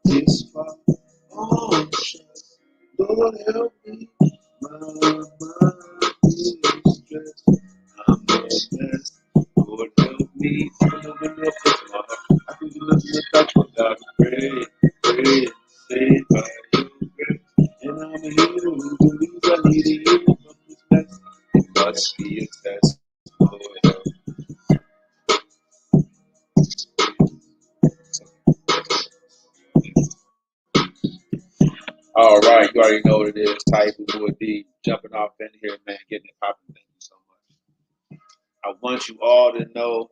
This far, oh, Lord help me, my mind is stressed. I'm a mess. Lord help me, open up the heart. I can do nothing without you. I gotta pray, pray, and say by your grace. And I'm a hero who believes I need a hero from this mess. It must be a test. Lord help me. All right, you already know what it is. T.I.F.R would be jumping off in here, man, getting it popping. Thank you so much. I want you all to know,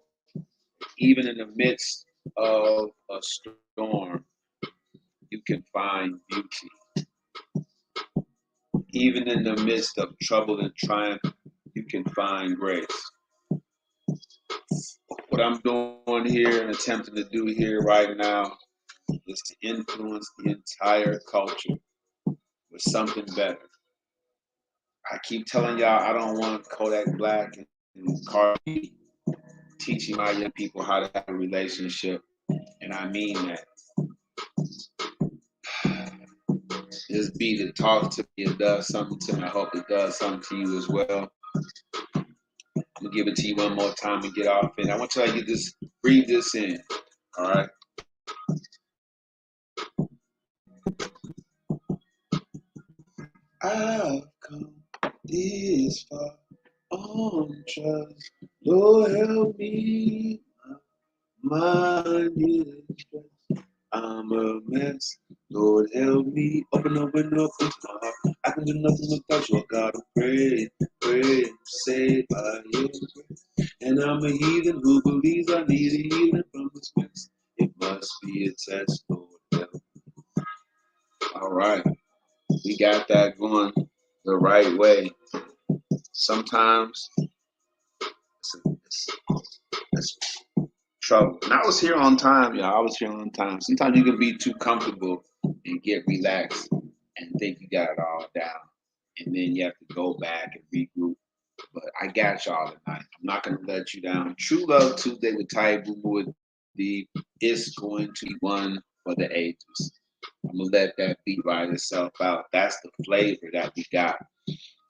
even in the midst of a storm, you can find beauty. Even in the midst of trouble and triumph, you can find grace. What I'm doing here and attempting to do here right now is to influence the entire culture with something better. I keep telling y'all I don't want Kodak Black and Cardi teaching my young people how to have a relationship, and I mean that. This beat that talks to me, it does something to me. I hope it does something to you as well. I'm gonna give it to you one more time and get off. And I want you to get this, breathe this in. All right. I've come this far on trust. Lord help me. My mind is stressed. I'm a mess. Lord help me. Open up into my heart. I can do nothing without you. I gotta pray, pray, say by your grace. And I'm a heathen who believes I need a healing from this mess. It must be a test, Lord help. All right, we got that going the right way. Sometimes it's trouble. And I was here on time, y'all. I was here on time. Sometimes you can be too comfortable and get relaxed and think you got it all down. And then you have to go back and regroup. But I got y'all tonight. I'm not going to let you down. True Love Tuesday with T.I.F.R would be, it's going to be one for the ages. I'm going to let that beat ride itself out. That's the flavor that we got.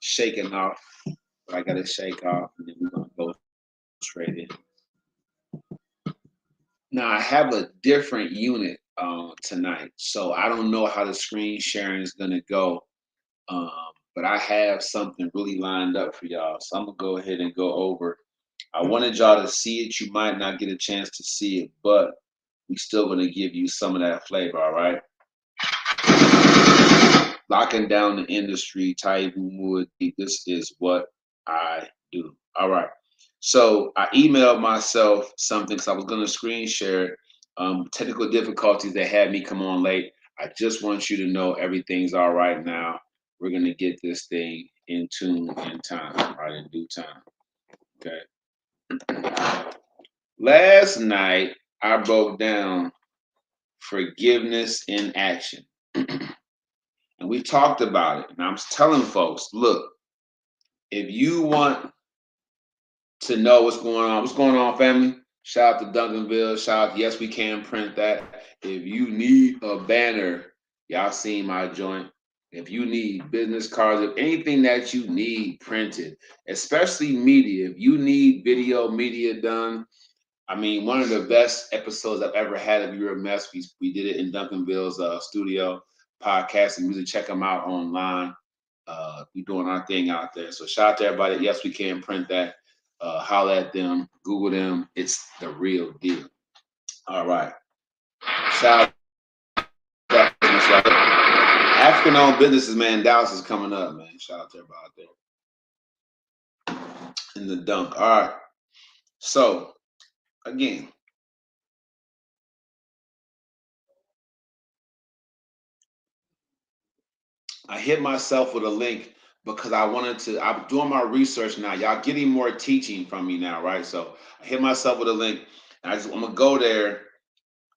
Shaking off what I got to shake off, and then we're going to go straight in. Now I have a different unit tonight, so I don't know how the screen sharing is gonna go. Um, but I have something really lined up for y'all, so I'm gonna go ahead and go over. I wanted y'all to see it. You might not get a chance to see it, but we still gonna give you some of that flavor. All right. Locking down the industry, T.I.F.R Wood. This is what I do. All right. So I emailed myself something because I was going to screen share it. Technical difficulties that had me come on late. I just want you to know everything's all right now. We're going to get this thing in tune in time, right, in due time. Okay. Last night, I broke down forgiveness in action. And we talked about it. And I was telling folks, look, if you want to know what's going on, family? Shout out to Duncanville. Shout out, yes, we can print that. If you need a banner, y'all seen my joint. If you need business cards, if anything that you need printed, especially media, if you need video media done, I mean, one of the best episodes I've ever had of You're a Mess, we did it in Duncanville's studio, podcast and music. Check them out online. We doing our thing out there. So shout out to everybody. Yes, we can print that. Holler at them, Google them. It's the real deal. All right. Shout out to African owned businesses, man. Dallas is coming up, man. Shout out to everybody out there. in the dunk. All right. So again, I hit myself with a link because I wanted to. I'm doing my research now. Y'all getting more teaching from me now, right? So I hit myself with a link, and I'm gonna go there.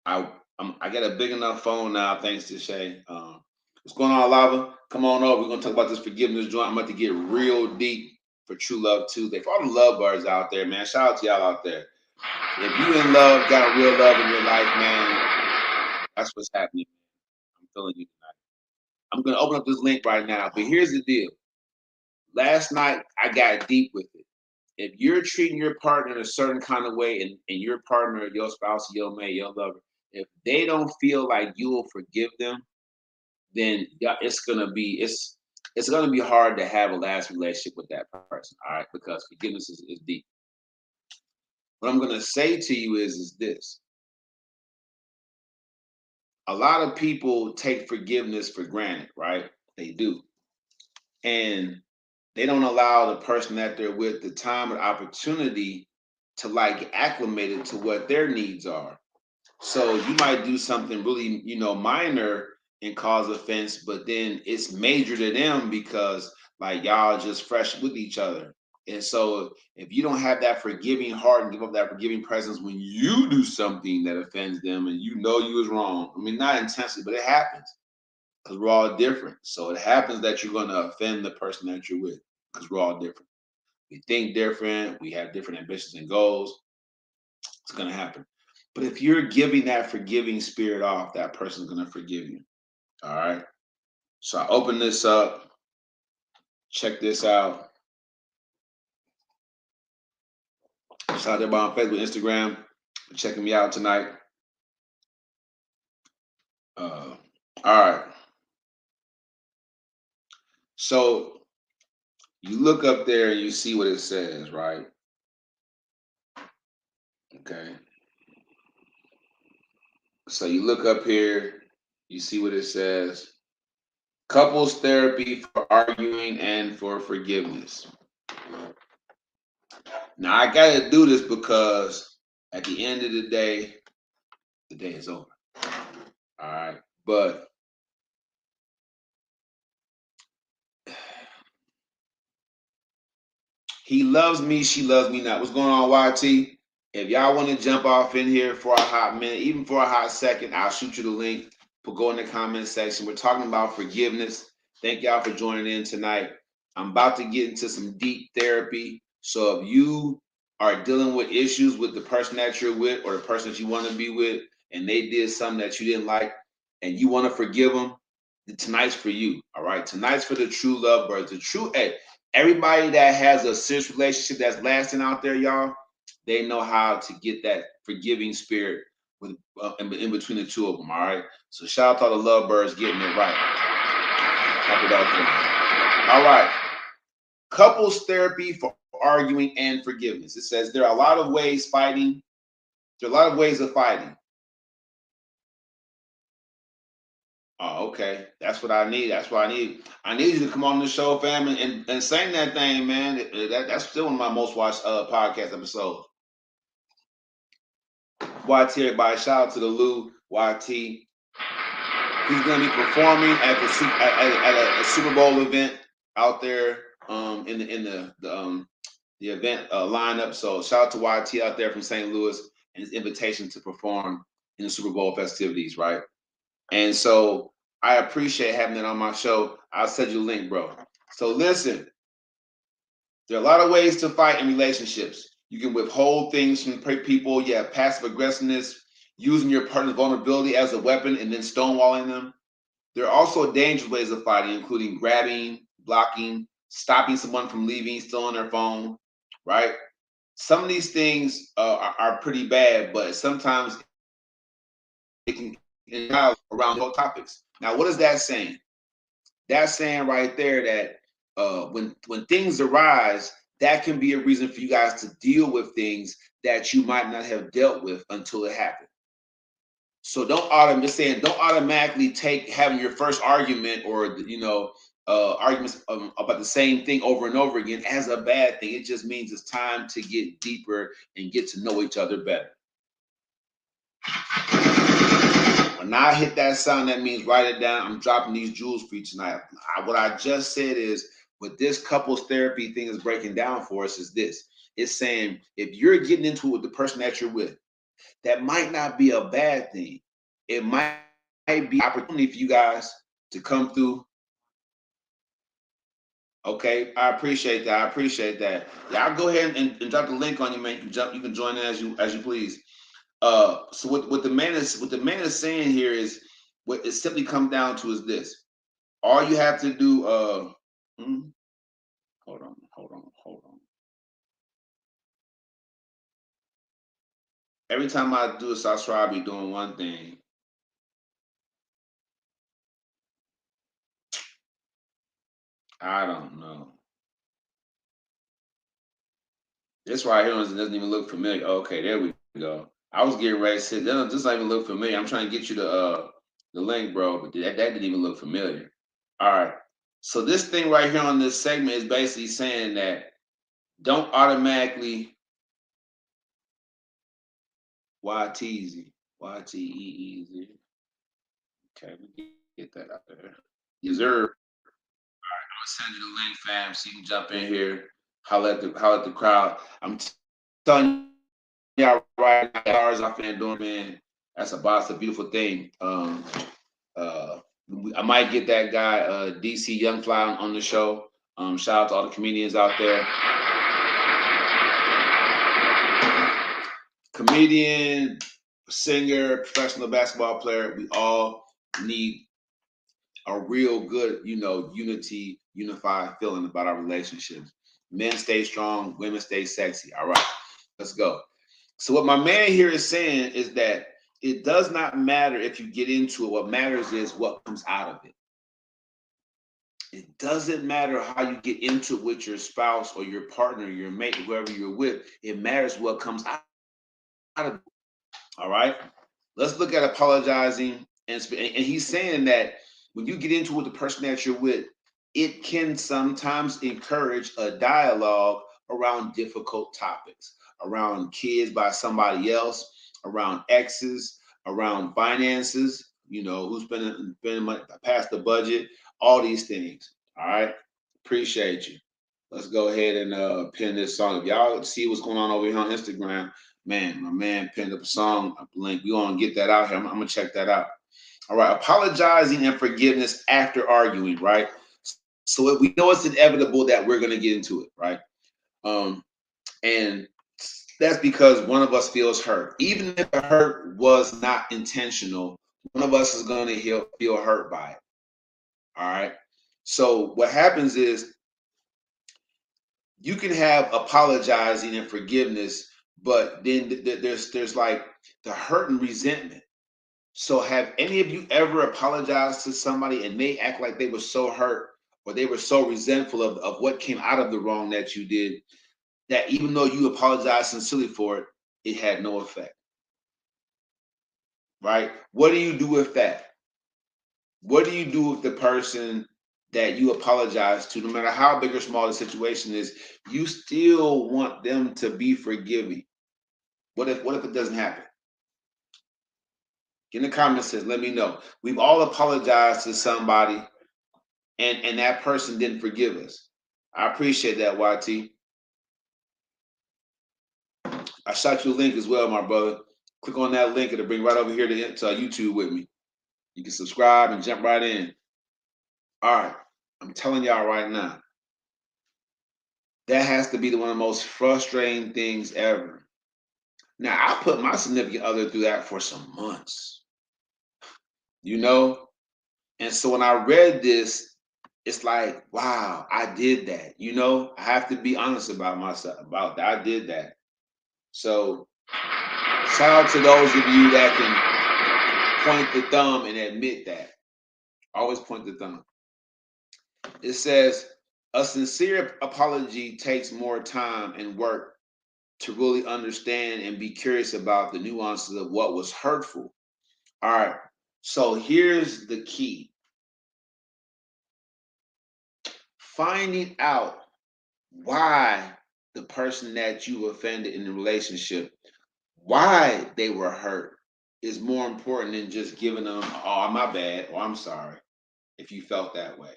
I got a big enough phone now, thanks to Shay. What's going on, Lava? Come on over. We're gonna talk about this forgiveness joint. I'm about to get real deep for True Love Tuesday. For all the love birds out there, man. Shout out to y'all out there. If you in love, got real love in your life, man, that's what's happening. I'm feeling you tonight. I'm gonna open up this link right now. But here's the deal. Last night I got deep with it. If you're treating your partner in a certain kind of way, and your partner, your spouse, your mate, your lover, if they don't feel like you will forgive them, then it's gonna be hard to have a lasting relationship with that person. All right, because forgiveness is deep. What I'm gonna say to you is this: a lot of people take forgiveness for granted, right? They do, and they don't allow the person that they're with the time and opportunity to like get acclimated to what their needs are. So you might do something really, minor and cause offense, but then it's major to them because like y'all just fresh with each other. And so if you don't have that forgiving heart and give up that forgiving presence when you do something that offends them and you know you was wrong, I mean not intensely, but it happens because we're all different. So it happens that you're gonna offend the person that you're with because we're all different. We think different, we have different ambitions and goals. It's gonna happen. But if you're giving that forgiving spirit off, that person's gonna forgive you. All right. So I open this up. Check this out. Shout out to everybody on Facebook, Instagram, for checking me out tonight. All right. So you look up there and you see what it says, right? Okay. So you look up here, you see what it says. Couples therapy for arguing and for forgiveness. Now I gotta do this because at the end of the day is over. All right. But he loves me, she loves me not. What's going on, YT? If y'all want to jump off in here for a hot minute, even for a hot second, I'll shoot you the link. But go in the comment section. We're talking about forgiveness. Thank y'all for joining in tonight. I'm about to get into some deep therapy. So if you are dealing with issues with the person that you're with or the person that you want to be with, and they did something that you didn't like, and you want to forgive them, tonight's for you. All right. Tonight's for the true lovebirds. The true, hey, everybody that has a serious relationship that's lasting out there, y'all, they know how to get that forgiving spirit with in between the two of them. All right. So shout out to all the lovebirds getting it right. Talk about them. All right. Couples therapy for arguing and forgiveness. It says there are a lot of ways fighting. There are a lot of ways of fighting. Oh, okay. That's what I need. That's what I need. I need you to come on the show, fam, and sing that thing, man. That's still one of my most watched podcast episodes. YT, everybody, shout out to the Lou YT. He's going to be performing at a Super Bowl event out there in the event lineup. So shout out to YT out there from St. Louis and his invitation to perform in the Super Bowl festivities, right? And so I appreciate having it on my show. I'll send you a link, bro. So listen, there are a lot of ways to fight in relationships. You can withhold things from people. You have passive aggressiveness, using your partner's vulnerability as a weapon and then stonewalling them. There are also dangerous ways of fighting, including grabbing, blocking, stopping someone from leaving, stealing their phone, right? Some of these things are pretty bad, but sometimes it can around those topics. Now, what is that saying? That's saying right there that when things arise, that can be a reason for you guys to deal with things that you might not have dealt with until it happened. So don't automatically take having your first argument or arguments about the same thing over and over again as a bad thing. It just means it's time to get deeper and get to know each other better. When I hit that sound, that means write it down. I'm dropping these jewels for you tonight. What I just said is what this couples therapy thing is breaking down for us is this. It's saying if you're getting into it with the person that you're with, that might not be a bad thing. It might be opportunity for you guys to come through. Okay, I appreciate that. I appreciate that. Yeah, I'll go ahead and drop the link on you, man. You can jump. You can join in as you please. So what the man is saying here is what it simply comes down to is this. All you have to do. Hold on. Every time I do a Sasra, I'll be doing one thing. I don't know. This right here doesn't even look familiar. Okay, there we go. I was getting ready to say that doesn't even look familiar. I'm trying to get you the link, bro, but that didn't even look familiar. All right. So this thing right here on this segment is basically saying that don't automatically YTZ. YTEEZ. Okay, we get that out there. Deserve. I'm gonna send you the link, fam, so you can jump in here, holler at the crowd. Telling y'all right now, stars off there doing, man. That's a boss, a beautiful thing. Uh, I might get that guy, DC Young Fly, on the show. Shout out to all the comedians out there. Comedian, singer, professional basketball player. We all need a real good, unified feeling about our relationships. Men stay strong, women stay sexy. All right, let's go. So what my man here is saying is that it does not matter if you get into it. What matters is what comes out of it. It doesn't matter how you get into it with your spouse or your partner, your mate, whoever you're with. It matters what comes out of it. All right. Let's look at apologizing, and he's saying that when you get into it with the person that you're with, it can sometimes encourage a dialogue around difficult topics, around kids by somebody else, around exes, around finances, who's spending money past the budget, all these things. All right. Appreciate you. Let's go ahead and pin this song. If y'all see what's going on over here on Instagram, man, my man pinned up a song, a link. We gonna get that out here. I'm gonna check that out. All right, apologizing and forgiveness after arguing, right? So we know it's inevitable that we're gonna get into it, right? And that's because one of us feels hurt. Even if the hurt was not intentional, one of us is gonna feel hurt by it. All right. So what happens is you can have apologizing and forgiveness, but then there's like the hurt and resentment. So have any of you ever apologized to somebody and they act like they were so hurt or they were so resentful of what came out of the wrong that you did, that even though you apologized sincerely for it, it had no effect? Right? What do you do with that? What do you do with the person that you apologize to? No matter how big or small the situation is, you still want them to be forgiving. What if it doesn't happen? In the comments says, let me know. We've all apologized to somebody and that person didn't forgive us. I appreciate that, YT. I shot you a link as well, my brother. Click on that link, it'll bring right over here to YouTube with me. You can subscribe and jump right in. All right. I'm telling y'all right now, that has to be one of the most frustrating things ever. Now, I put my significant other through that for some months, you know? And so when I read this, it's like, wow, I did that. I have to be honest about myself about that. I did that. So shout out to those of you that can point the thumb and admit that. Always point the thumb. It says a sincere apology takes more time and work to really understand and be curious about the nuances of what was hurtful. All right. So here's the key. finding out why the person that you offended in the relationship, why they were hurt, is more important than just giving them, oh, my bad, or I'm sorry if you felt that way.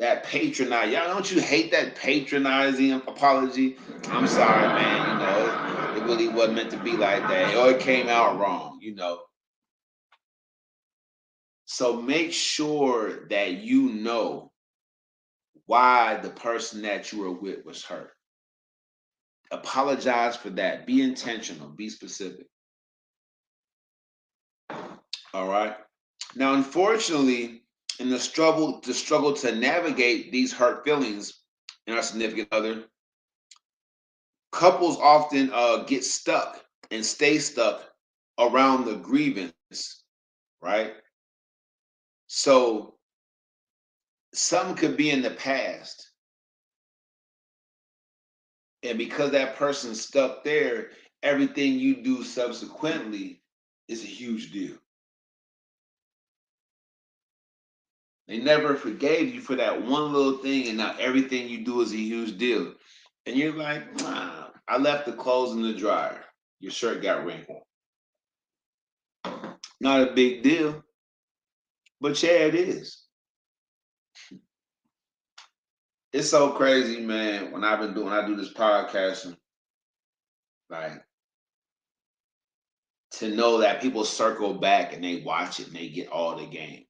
That patronize, y'all, don't you hate that patronizing apology? I'm sorry, man. It really wasn't meant to be like that. Or it came out wrong. So make sure that you know why the person that you were with was hurt. Apologize for that. Be intentional. Be specific. All right. Now, unfortunately, in the struggle to navigate these hurt feelings in our significant other, couples often get stuck and stay stuck around the grievance, right? So some could be in the past, and because that person's stuck there, everything you do subsequently is a huge deal. They never forgave you for that one little thing, and now everything you do is a huge deal. And you're like, nah, I left the clothes in the dryer. Your shirt got wrinkled. Not a big deal, but yeah, it is. It's so crazy, man. When I do this podcasting, like, to know that people circle back and they watch it and they get all the game.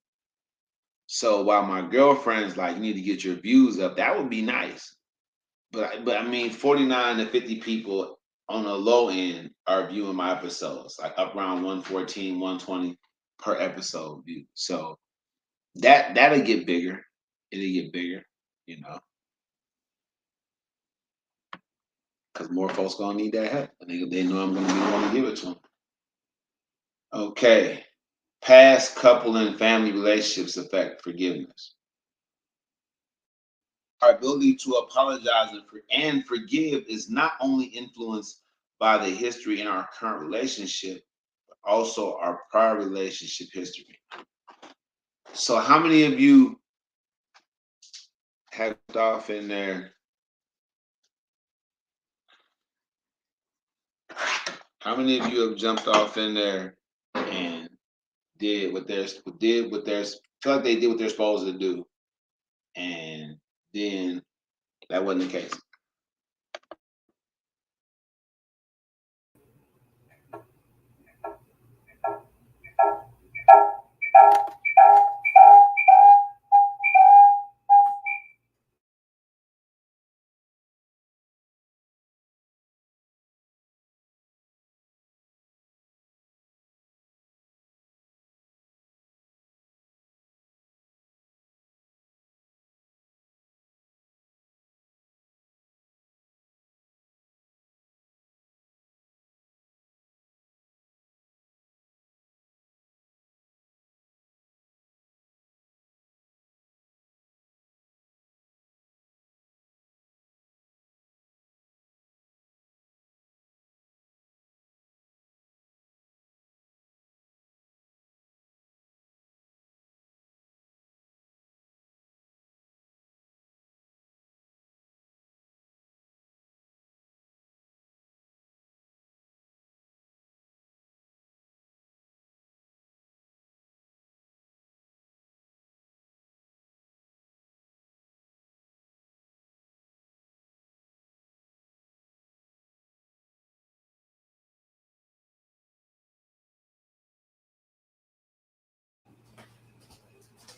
So while my girlfriend's like, you need to get your views up, that would be nice. But I mean, 49 to 50 people on the low end are viewing my episodes, like up around 114, 120 per episode view. So that'll get bigger. It'll get bigger, because more folks gonna need that help. And they know I'm gonna be the one to give it to them. Okay. Past couple and family relationships affect forgiveness. Our ability to apologize and forgive is not only influenced by the history in our current relationship, but also our prior relationship history. So, how many of you have off in there? How many of you have jumped off in there and feel like they did what they're supposed to do, and then that wasn't the case?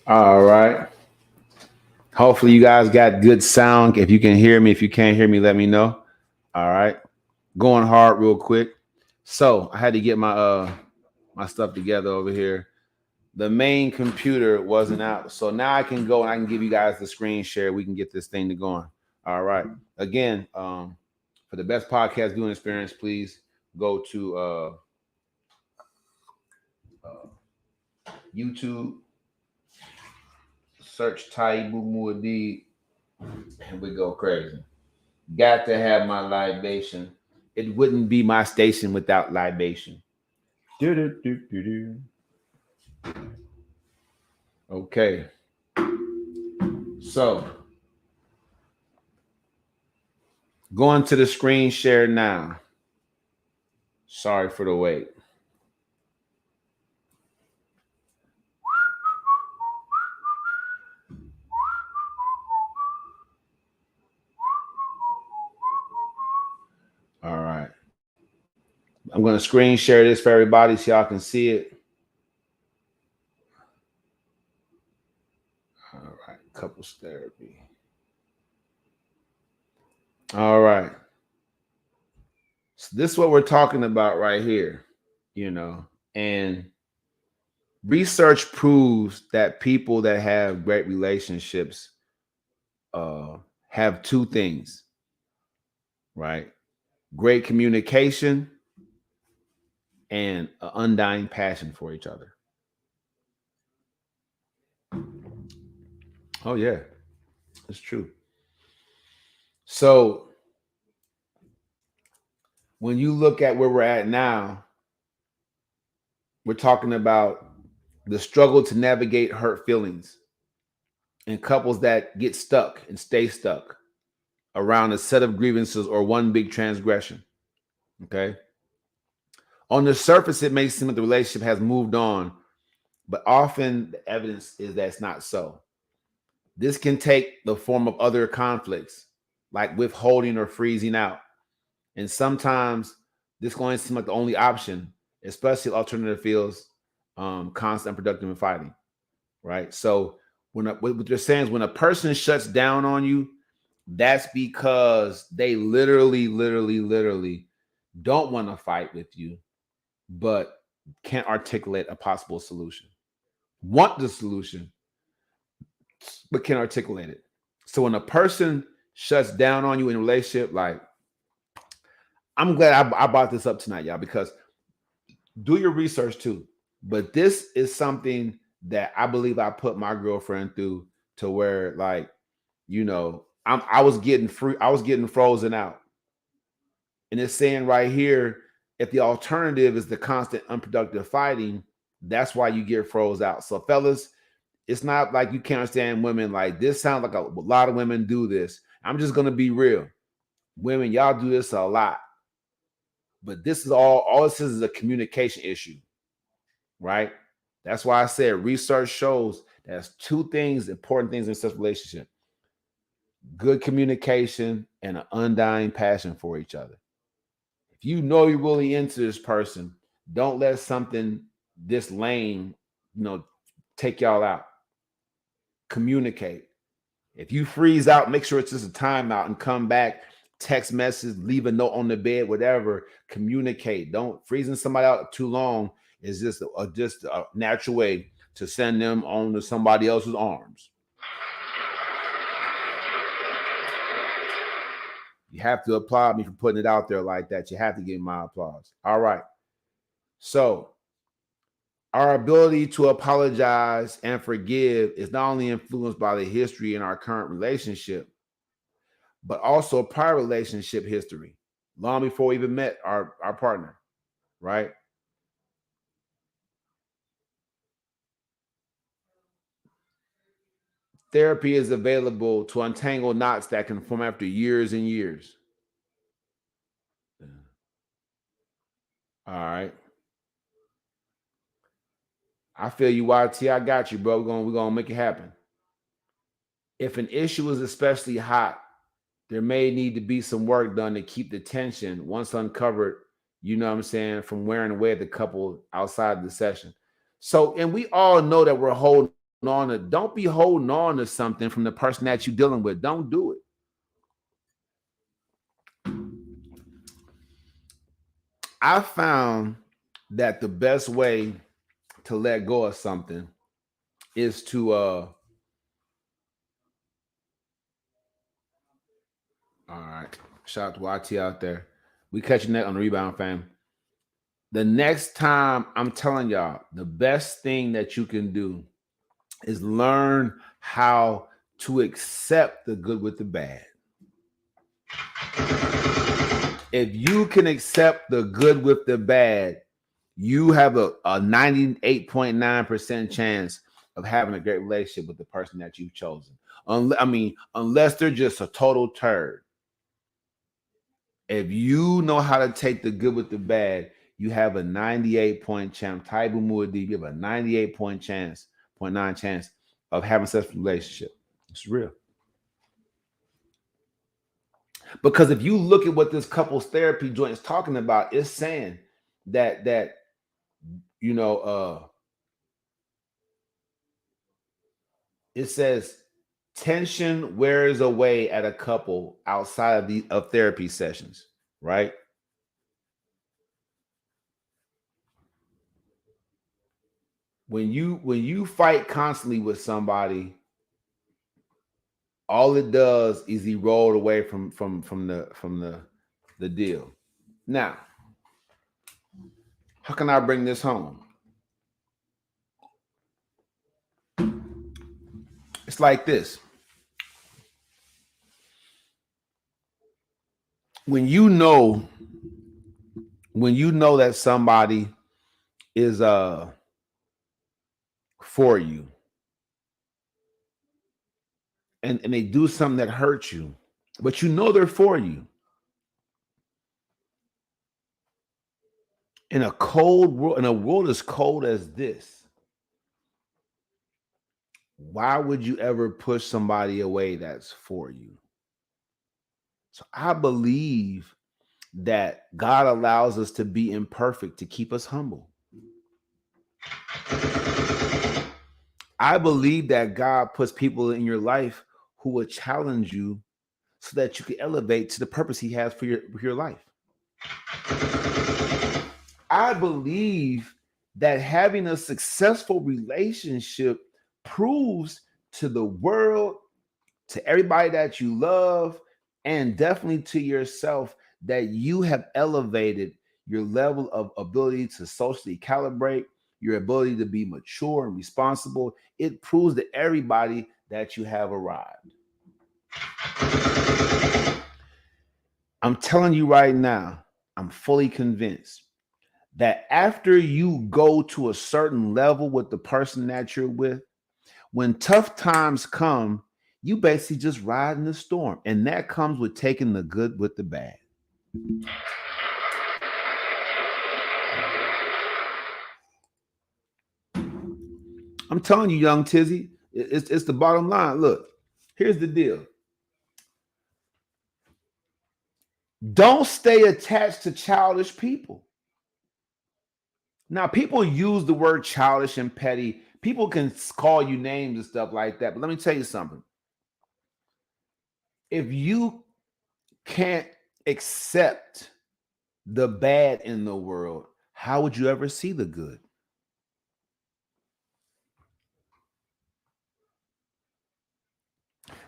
All right. Hopefully you guys got good sound. If you can hear me, if you can't hear me, let me know. All right. Going hard real quick. So I had to get my stuff together over here. The main computer wasn't out. So now I can go and I can give you guys the screen share. We can get this thing to going. All right. Again, for the best podcast viewing experience, please go to YouTube, search Tai Muadi, and we go crazy. Got to have my libation. It wouldn't be my station without libation. Do-do-do-do-do. Okay. So Going to the screen share now. Sorry for the wait. All right. I'm going to screen share this for everybody so y'all can see it. All right. Couples therapy. All right. So this is what we're talking about right here, you know, and research proves that people that have great relationships have two things, right? Great communication and an undying passion for each other. Oh yeah, it's true. So when you look at where we're at now, we're talking about the struggle to navigate hurt feelings and couples that get stuck and stay stuck around a set of grievances or one big transgression. Okay. On the surface, it may seem that the relationship has moved on, but often the evidence is that it's not so. This can take the form of other conflicts, like withholding or freezing out. And sometimes this going to seem like the only option, especially alternative feels constant, productive, and fighting. Right. So what they're saying is when a person shuts down on you, that's because they literally don't want to fight with you, but can't articulate a possible solution. Want the solution, but can't articulate it. So when a person shuts down on you in a relationship, like I'm glad I brought this up tonight, y'all, because do your research too. But this is something that I believe I put my girlfriend through to where, like, you know, I was getting frozen out. And it's saying right here, if the alternative is the constant unproductive fighting, that's why you get froze out. So, fellas, it's not like you can't understand women. Like, this sounds like a lot of women do this. I'm just gonna be real. Women, y'all do this a lot. But this is all this is a communication issue, right? That's why I said research shows there's two things, important things in such relationship: good communication and an undying passion for each other. If you know you're really into this person, don't let something this lame, take y'all out. Communicate. If you freeze out, make sure it's just a timeout and come back, text message, leave a note on the bed, whatever. Communicate. Don't freezing somebody out too long is just a natural way to send them on to somebody else's arms. You have to applaud me for putting it out there like that. You have to give my applause. All right. So our ability to apologize and forgive is not only influenced by the history in our current relationship, but also prior relationship history, long before we even met our partner, right? Therapy is available to untangle knots that can form after years and years. All right. I feel you, YT. I got you, bro. We're gonna make it happen. If an issue is especially hot, there may need to be some work done to keep the tension once uncovered, you know what I'm saying, from wearing away the couple outside the session. So, and we all know that we're holding on to, don't be holding on to something from the person that you're dealing with. Don't do it. I found that the best way to let go of something is to all right. Shout out to YT out there. We catching that on the rebound, fam. The next time, I'm telling y'all, the best thing that you can do is learn how to accept the good with the bad. If you can accept the good with the bad, you have a 98.9% chance of having a great relationship with the person that you've chosen. Unless they're just a total turd. If you know how to take the good with the bad, you have a 98 point chance. Taibu Muad'Dib, you have a 98 chance, 0.9 chance of having a successful relationship. It's real. Because if you look at what this couples therapy joint is talking about, it's saying that you know it says tension wears away at a couple outside of the of therapy sessions, right? When you fight constantly with somebody, all it does is erode away from the deal. Now, how can I bring this home? It's like this. When you know when you know that somebody is for you, and they do something that hurts you, but you know they're for you, in a cold world, in a world as cold as this, why would you ever push somebody away that's for you? So I believe that God allows us to be imperfect to keep us humble. I believe that God puts people in your life who will challenge you so that you can elevate to the purpose He has for your life. I believe that having a successful relationship proves to the world, to everybody that you love, and definitely to yourself that you have elevated your level of ability to socially calibrate, your ability to be mature and responsible. It proves to everybody that you have arrived. I'm telling you right now, I'm fully convinced that after you go to a certain level with the person that you're with, when tough times come, you basically just ride in the storm. And that comes with taking the good with the bad. I'm telling you, young Tizzy, it's the bottom line. Look, here's the deal. Don't stay attached to childish people. Now, people use the word childish and petty. People can call you names and stuff like that. But let me tell you something. If you can't accept the bad in the world, how would you ever see the good?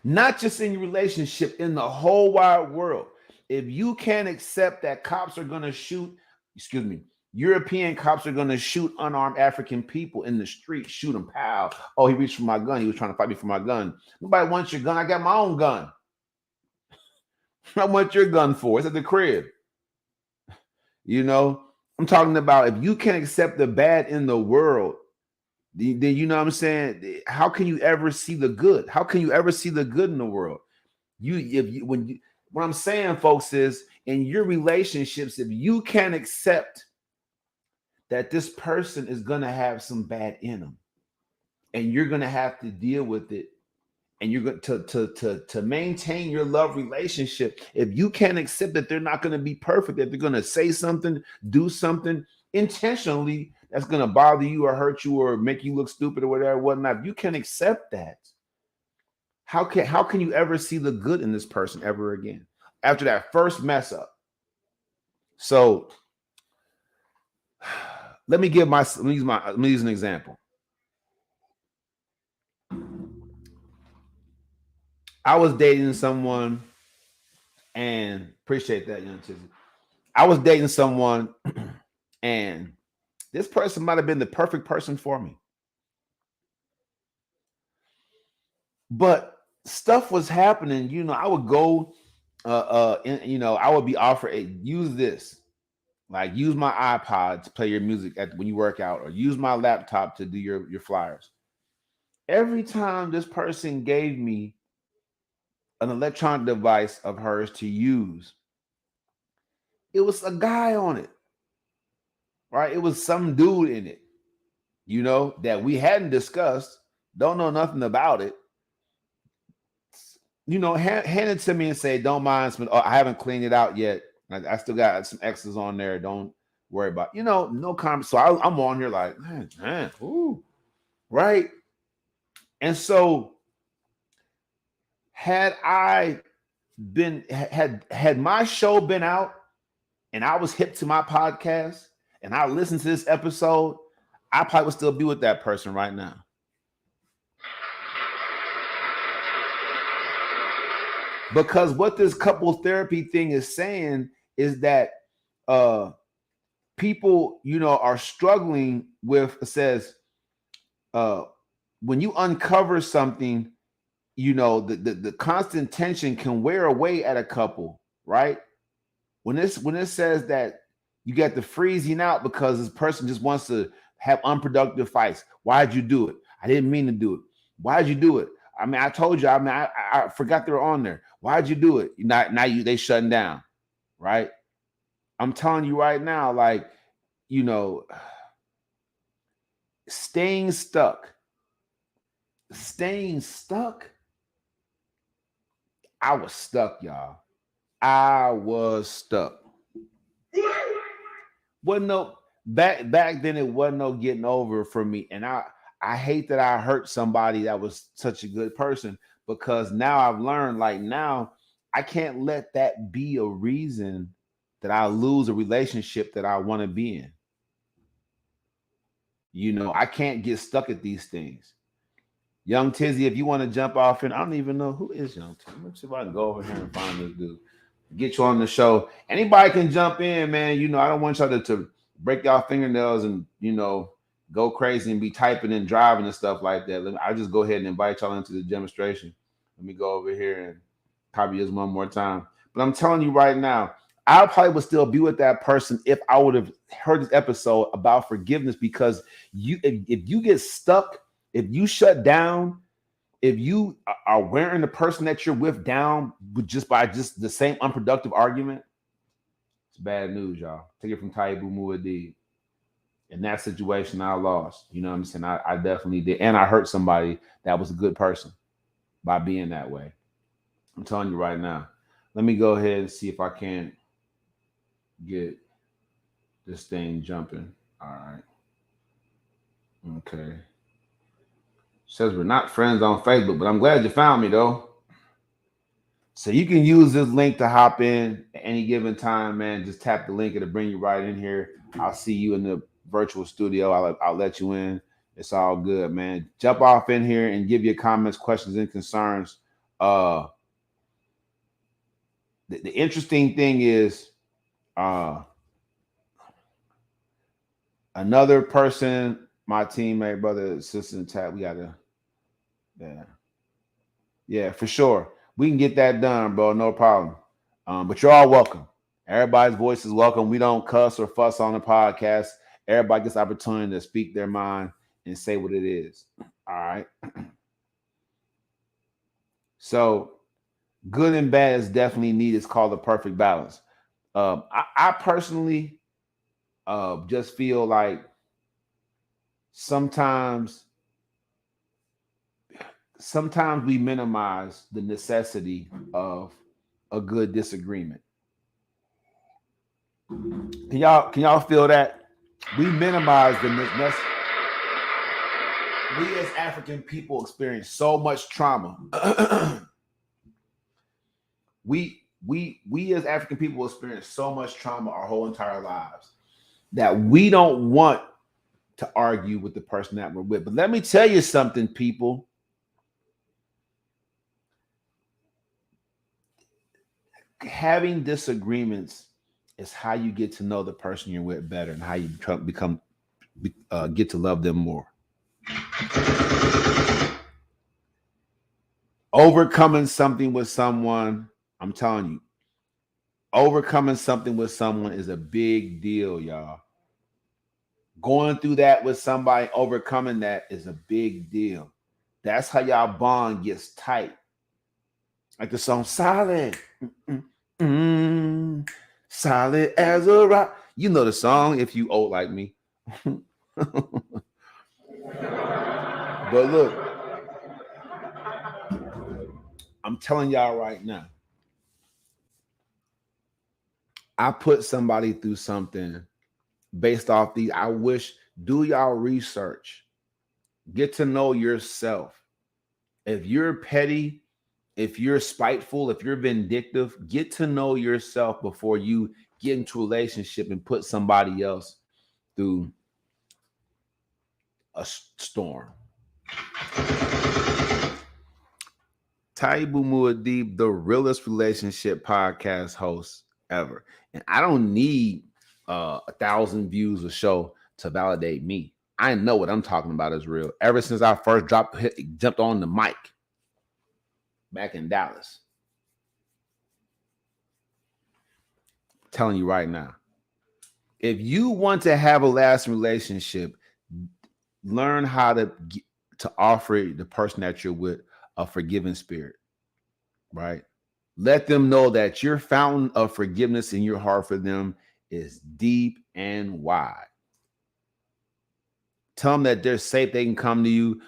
Not just in your relationship, in the whole wide world. If you can't accept that cops are going to shoot, excuse me, European cops are going to shoot unarmed African people in the street, shoot them, pow. Oh, he reached for my gun. He was trying to fight me for my gun. Nobody wants your gun. I got my own gun. I want your gun for. It's at the crib. You know, I'm talking about if you can't accept the bad in the world, then you know what I'm saying? How can you ever see the good? How can you ever see the good in the world? You if you when you what I'm saying, folks, is in your relationships, if you can't accept that this person is gonna have some bad in them, and you're gonna have to deal with it, and you're going to maintain your love relationship, if you can't accept that they're not gonna be perfect, that they're gonna say something, do something intentionally that's gonna bother you or hurt you or make you look stupid or whatever, whatnot, if you can accept that, how can you ever see the good in this person ever again after that first mess up? So let me use an example. I was dating someone, and appreciate that, young Tizzy. I was dating someone, and this person might have been the perfect person for me, but stuff was happening. I would go, I would be offered, use this. Like, use my iPod to play your music when you work out, or use my laptop to do your flyers. Every time this person gave me an electronic device of hers to use, It was a guy on it, right? It was some dude in it, that we hadn't discussed, don't know nothing about it. Hand it to me and say, don't mind. Oh, I haven't cleaned it out yet. I still got some X's on there. Don't worry about, no comment. So I'm on here like, man, ooh, right. And so had I been had my show been out and I was hip to my podcast and I listened to this episode, I probably would still be with that person right now. Because what this couple therapy thing is saying is that people, are struggling with, it says, uh, when you uncover something, the constant tension can wear away at a couple, right? When it says that you get the freezing out because this person just wants to have unproductive fights. Why'd you do it? I didn't mean to do it. Why'd you do it? I mean, I told you. I mean, I forgot they were on there. Why'd you do it? Now they shutting down, right? I'm telling you right now, like, staying stuck. Staying stuck. I was stuck, y'all. I was stuck. Wasn't no back then. It wasn't no getting over for me, and I hate that I hurt somebody that was such a good person, because now I've learned, like, now I can't let that be a reason that I lose a relationship that I want to be in. I can't get stuck at these things. Young Tizzy, if you want to jump off in, I don't even know who is Young Tizzy. Let me see if I can go over here and find this dude. Get you on the show. Anybody can jump in, man. I don't want y'all to break y'all fingernails and, go crazy and be typing and driving and stuff like that. I'll just go ahead and invite y'all into the demonstration. Let me go over here and copy this one more time. But I'm telling you right now, I probably would still be with that person if I would have heard this episode about forgiveness, because if you get stuck, if you shut down, if you are wearing the person that you're with down by the same unproductive argument, it's bad news, y'all. Take it from Taibu Muad'Dib. In that situation, I lost. You know what I'm saying? I definitely did. And I hurt somebody that was a good person by being that way. I'm telling you right now. Let me go ahead and see if I can get this thing jumping. All right. Okay. Says we're not friends on Facebook, but I'm glad you found me, though. So you can use this link to hop in at any given time, man. Just tap the link, it'll bring you right in here. I'll see you in the virtual studio. I'll let you in. It's all good, man. Jump off in here and give your comments, questions, and concerns. The interesting thing is, another person, my teammate, brother, assistant, tap. We gotta, yeah, for sure. We can get that done, bro. No problem. But you're all welcome. Everybody's voice is welcome. We don't cuss or fuss on the podcast. Everybody gets opportunity to speak their mind and say what it is. All right. So good and bad is definitely needed. It's called the perfect balance. I personally just feel like sometimes we minimize the necessity of a good disagreement. Can y'all feel that? We minimize the necessity. We as African people experience so much trauma. we as African people experience so much trauma our whole entire lives that we don't want to argue with the person that we're with. But let me tell you something, people. Having disagreements is how you get to know the person you're with better and how you get to love them more. Overcoming something with someone, I'm telling you, overcoming something with someone is a big deal, y'all. Going through that with somebody, overcoming that is a big deal. That's how y'all bond gets tight. Like the song Solid. Solid as a rock. You know the song if you old like me. But look, I'm telling y'all right now, I put somebody through something based off these. I wish, do y'all research, get to know yourself. If you're petty, if you're spiteful, if you're vindictive, get to know yourself before you get into a relationship and put somebody else through a storm. Taibu Muad'Dib, the realest relationship podcast host ever. And I don't need 1,000 views a show to validate me. I know what I'm talking about is real. Ever since I first jumped on the mic back in Dallas. I'm telling you right now. If you want to have a lasting relationship, learn how to offer the person that you're with a forgiving spirit, right? Let them know that your fountain of forgiveness in your heart for them is deep and wide. Tell them that they're safe, they can come to you.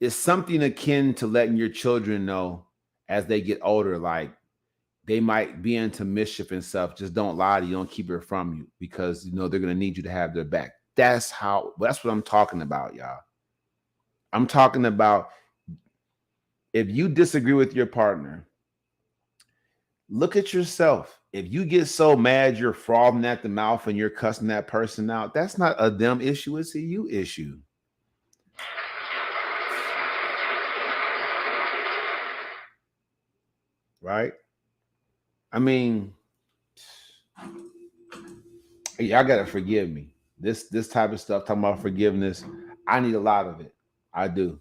It's something akin to letting your children know as they get older, like they might be into mischief and stuff. Just don't lie to you, don't keep it from you, because you know they're gonna need you to have their back. That's what I'm talking about, y'all. I'm talking about if you disagree with your partner, look at yourself. If you get so mad you're frothing at the mouth and you're cussing that person out, that's not a them issue, it's a you issue. Right? I mean, y'all gotta forgive me. This type of stuff, talking about forgiveness, I need a lot of it. I do.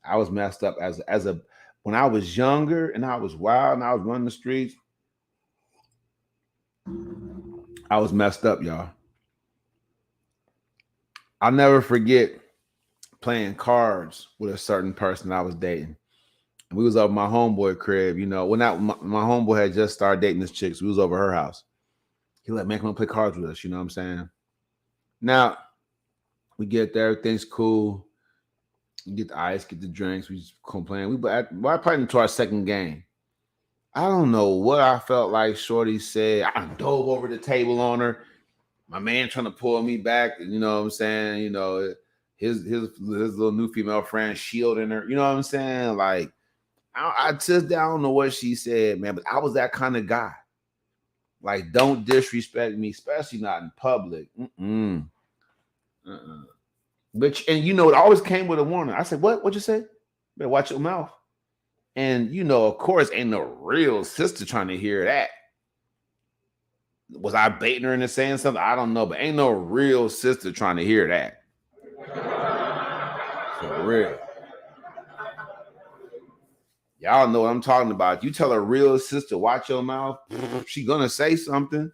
I was messed up as a when I was younger and I was wild and I was running the streets. I was messed up, y'all. I'll never forget playing cards with a certain person I was dating. We was over my homeboy crib, you know. Well, not my homeboy had just started dating this chick, so we was over her house. He like, man, come on play cards with us, you know what I'm saying? Now, we get there, everything's cool. You get the ice, get the drinks, we just complain. I played into our second game. I don't know what I felt like Shorty said. I dove over the table on her. My man trying to pull me back, you know what I'm saying? You know, his little new female friend shielding her, you know what I'm saying? Like, I don't know what she said, man, but I was that kind of guy. Like, don't disrespect me, especially not in public. But and you know, it always came with a warning. I said, "What? What'd you say? Better watch your mouth." And you know, of course, ain't no real sister trying to hear that. Was I baiting her into saying something? I don't know, but ain't no real sister trying to hear that. For real. Y'all know what I'm talking about. You tell a real sister, watch your mouth, she gonna say something.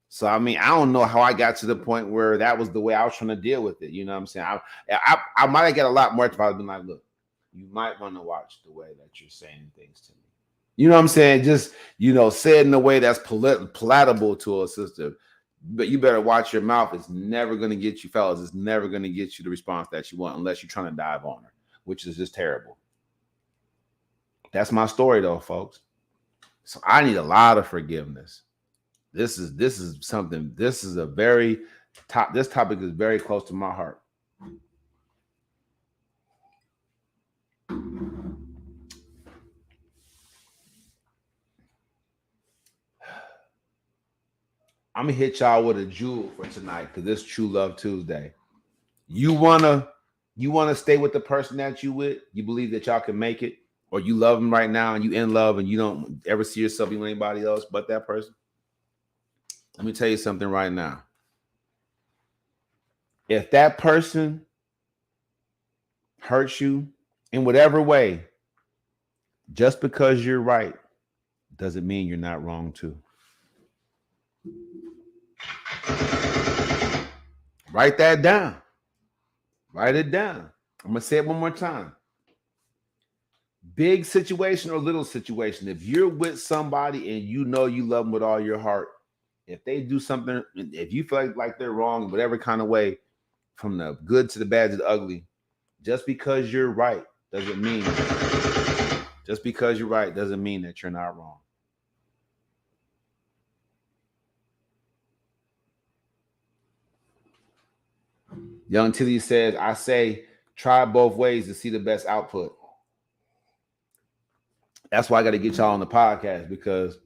So I mean, I don't know how I got to the point where that was the way I was trying to deal with it. You know what I'm saying? I might have got a lot more if I had been like, look, you might want to watch the way that you're saying things to me. You know what I'm saying? Just, you know, say it in a way that's palatable to a sister. But you better watch your mouth. It's never going to get you, fellas. It's never going to get you the response that you want unless you're trying to dive on her, which is just terrible. That's my story, though, folks. So I need a lot of forgiveness. This is something. This is a very top. This topic is very close to my heart. I'm gonna hit y'all with a jewel for tonight because this True Love Tuesday. You wanna stay with the person that you with? You believe that y'all can make it, or you love them right now and you in love and you don't ever see yourself with anybody else but that person? Let me tell you something right now. If that person hurts you in whatever way, just because you're right doesn't mean you're not wrong too. Write that down. Write it down. I'm gonna say it one more time. Big situation or little situation. If you're with somebody and you know you love them with all your heart, if they do something, if you feel like they're wrong in whatever kind of way, from the good to the bad to the ugly, just because you're right doesn't mean just because you're right doesn't mean that you're not wrong. Young Tilly says, I say try both ways to see the best output. That's why I got to get y'all on the podcast because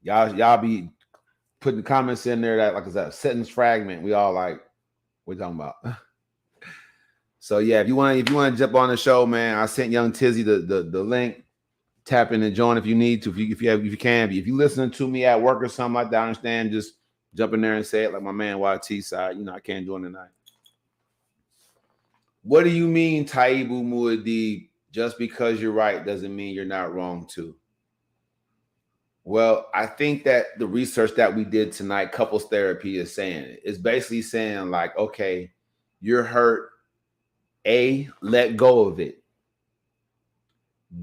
y'all be putting comments in there that like I said, sentence fragment. We all like, what you talking about? So yeah, if you want to jump on the show, man, I sent Young Tizzy the link. Tap in and join if you need to. If you can. If you listening to me at work or something like that, I understand. Just jump in there and say it like my man YT side. I can't join tonight. What do you mean, Taibu Muad'Dib? Just because you're right doesn't mean you're not wrong too. Well, I think that the research that we did tonight, couples therapy, is saying it. It's basically saying like, okay, you're hurt. A, let go of it.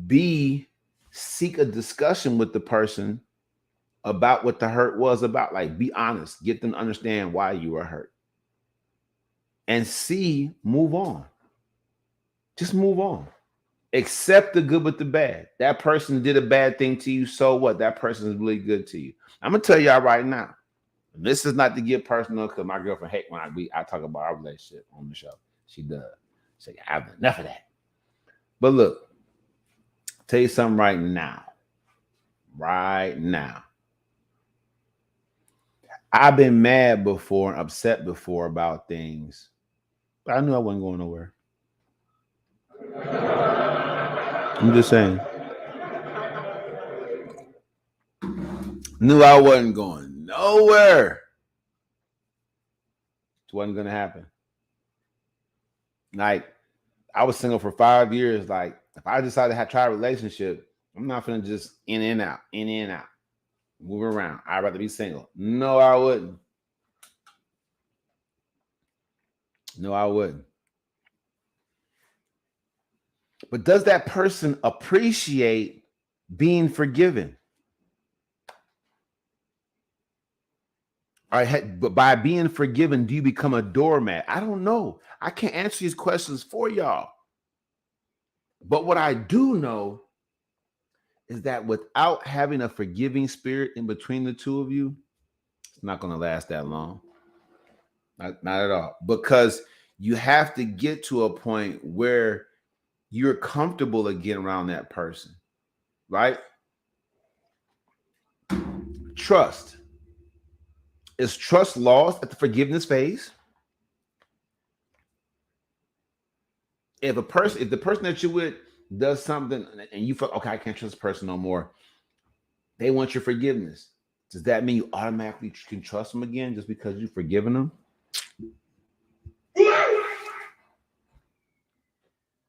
B, seek a discussion with the person about what the hurt was about. Like, be honest, get them to understand why you were hurt. And C, move on. Just move on. Accept the good with the bad. That person did a bad thing to you. So what? That person is really good to you. I'm gonna tell y'all right now. This is not to get personal because my girlfriend hate when I talk about our relationship on the show. She does. She say, I have enough of that. But look, tell you something right now. Right now. I've been mad before and upset before about things, but I knew I wasn't going nowhere. I'm just saying. Knew I wasn't going nowhere. It wasn't going to happen. Like, I was single for 5 years. Like, if I decided to try a relationship, I'm not going to just in and out, move around. I'd rather be single. No, I wouldn't. No, I wouldn't. But does that person appreciate being forgiven? All right, but by being forgiven, do you become a doormat? I don't know. I can't answer these questions for y'all. But what I do know is that without having a forgiving spirit in between the two of you, it's not going to last that long. Not at all. Because you have to get to a point where you're comfortable again around that person, right? Trust. Is trust lost at the forgiveness phase? If the person that you're with does something and you feel, okay, I can't trust this person no more, they want your forgiveness. Does that mean you automatically can trust them again just because you've forgiven them?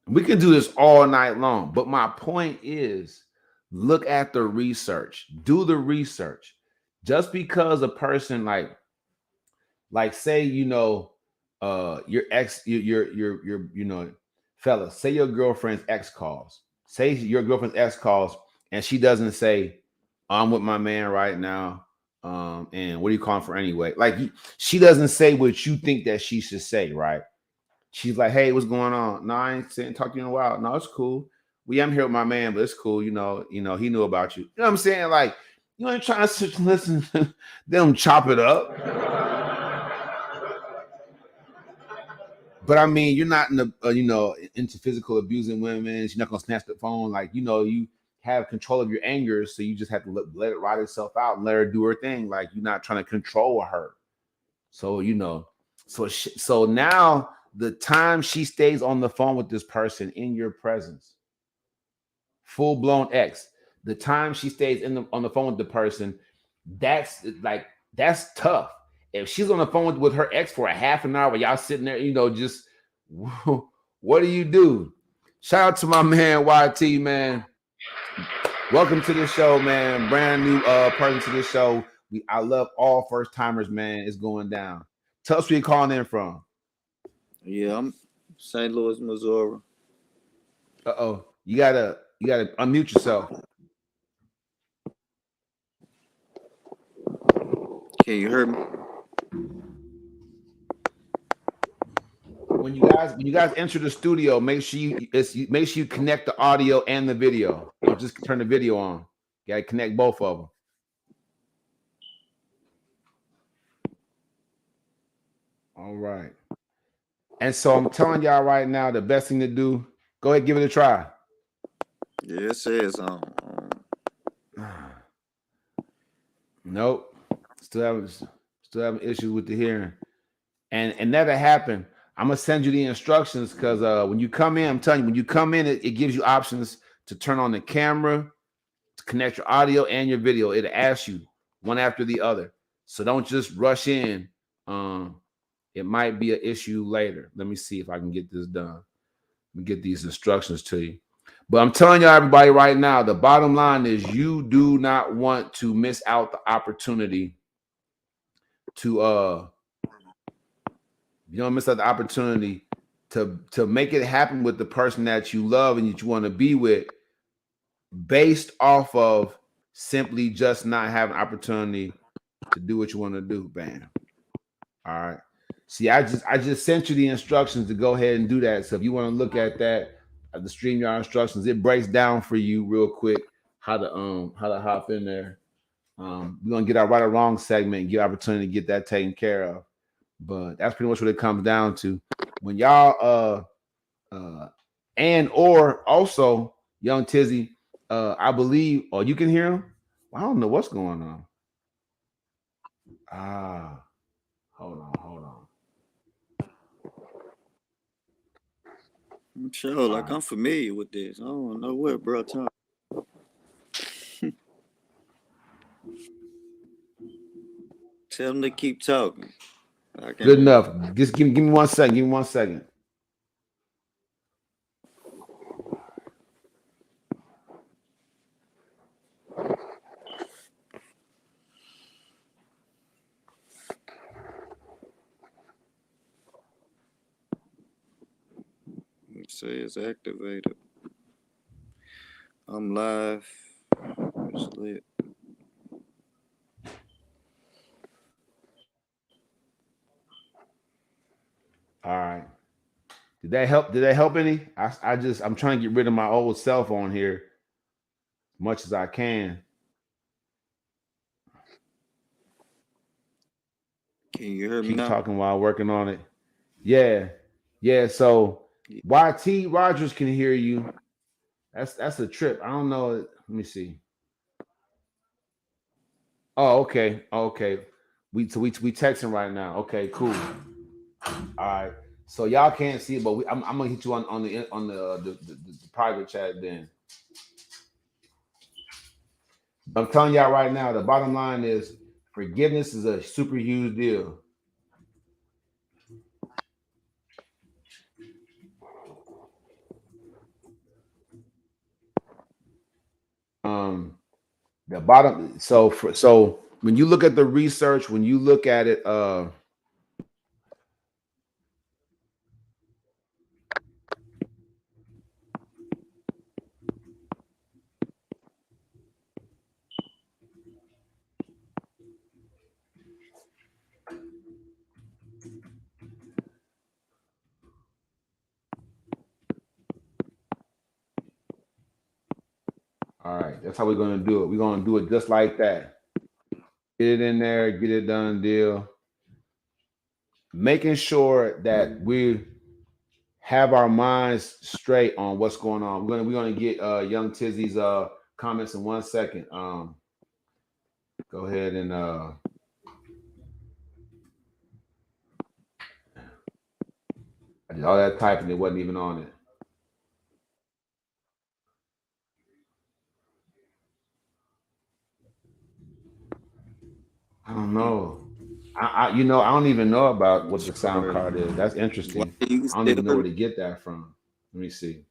We can do this all night long, but my point is look at the research. Do the research. Just because a person like say, your ex, fellas, say your girlfriend's ex calls. Say your girlfriend's ex calls and she doesn't say, I'm with my man right now. And what are you calling for anyway? Like she doesn't say what you think that she should say, right? She's like, hey, what's going on? No, I ain't saying talk to you in a while. No, it's cool. I'm here with my man, but it's cool. He knew about you. You know what I'm saying? Like, you ain't trying to listen to them chop it up. But I mean, you're not in the into physical abusing women. You're not gonna snatch the phone. Like you have control of your anger, so you just have to let it ride itself out and let her do her thing. Like you're not trying to control her. So so now the time she stays on the phone with this person in your presence, full blown ex. The time she stays on the phone with the person, that's tough. If she's on the phone with her ex for a half an hour, while y'all sitting there, just what do you do? Shout out to my man YT, man. Welcome to the show, man. Brand new person to the show. I love all first timers, man. It's going down. Tell us where you're calling in from. Yeah, I'm St. Louis, Missouri. You got You got to unmute yourself. Can you hear me? When you guys enter the studio, make sure you connect the audio and the video. Don't just turn the video on. You got to connect both of them. All right. And so I'm telling y'all right now, the best thing to do, go ahead, give it a try. Yeah, it says Nope. Still having issues with the hearing. And that'll happen. I'm gonna send you the instructions because when you come in, I'm telling you, when you come in, it gives you options to turn on the camera, to connect your audio and your video. It'll ask you one after the other. So don't just rush in. It might be an issue later. Let me see if I can get this done. Let me get these instructions to you. But I'm telling y'all, everybody, right now, the bottom line is you do not want to miss out the opportunity to you don't miss out the opportunity to make it happen with the person that you love and that you want to be with, based off of simply just not having opportunity to do what you want to do. Bam. All right. See, I just sent you the instructions to go ahead and do that. So if you want to look at that, the StreamYard instructions, it breaks down for you real quick how to hop in there. We're gonna get our right or wrong segment and get opportunity to get that taken care of. But that's pretty much what it comes down to. When y'all and or also young Tizzy, I believe, or you can hear him. Well, I don't know what's going on. Ah, hold on. I'm sure, All like right. I'm familiar with this. I don't know what, bro. Tell them to keep talking. I Good can. enough. Just give me 1 second. Give me 1 second. It says activated. I'm live. It's lit. All right. Did that help? Did that help any? I'm trying to get rid of my old cell phone here as much as I can. Can you hear me Keep now? talking while working on it. Yeah. Yeah. So Yeah. YT Rogers can hear you. That's a trip. I don't know. Let me see. Oh, okay. Okay. We texting right now. Okay, cool. All right. So y'all can't see it, but I'm gonna hit you on the private chat then. I'm telling y'all right now, the bottom line is forgiveness is a super huge deal. Um, the bottom. So when you look at the research, when you look at it, all right, that's how we're gonna do it. We're gonna do it just like that. Get it in there, get it done, deal. Making sure that we have our minds straight on what's going on. We're gonna get young Tizzy's comments in 1 second. Go ahead and I did all that typing, it wasn't even on it. I don't know. I don't even know about what the sound Sorry. card is. That's Why interesting. you can I don't still even know hear where me? to get that from. Let me see.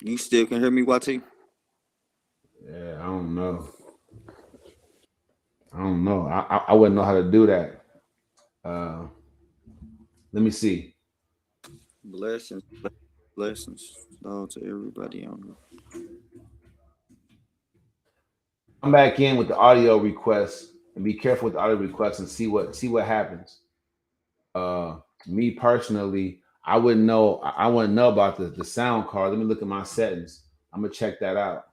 You still can hear me, YT? Yeah, I don't know. I don't know. I wouldn't know how to do that. Uh, let me see. Blessings. Blessings to everybody on here. Come back in with the audio requests and be careful with the audio requests and see what happens. Uh, Me personally, I wouldn't know. I wouldn't know about the sound card. Let me look at my settings. I'm gonna check that out.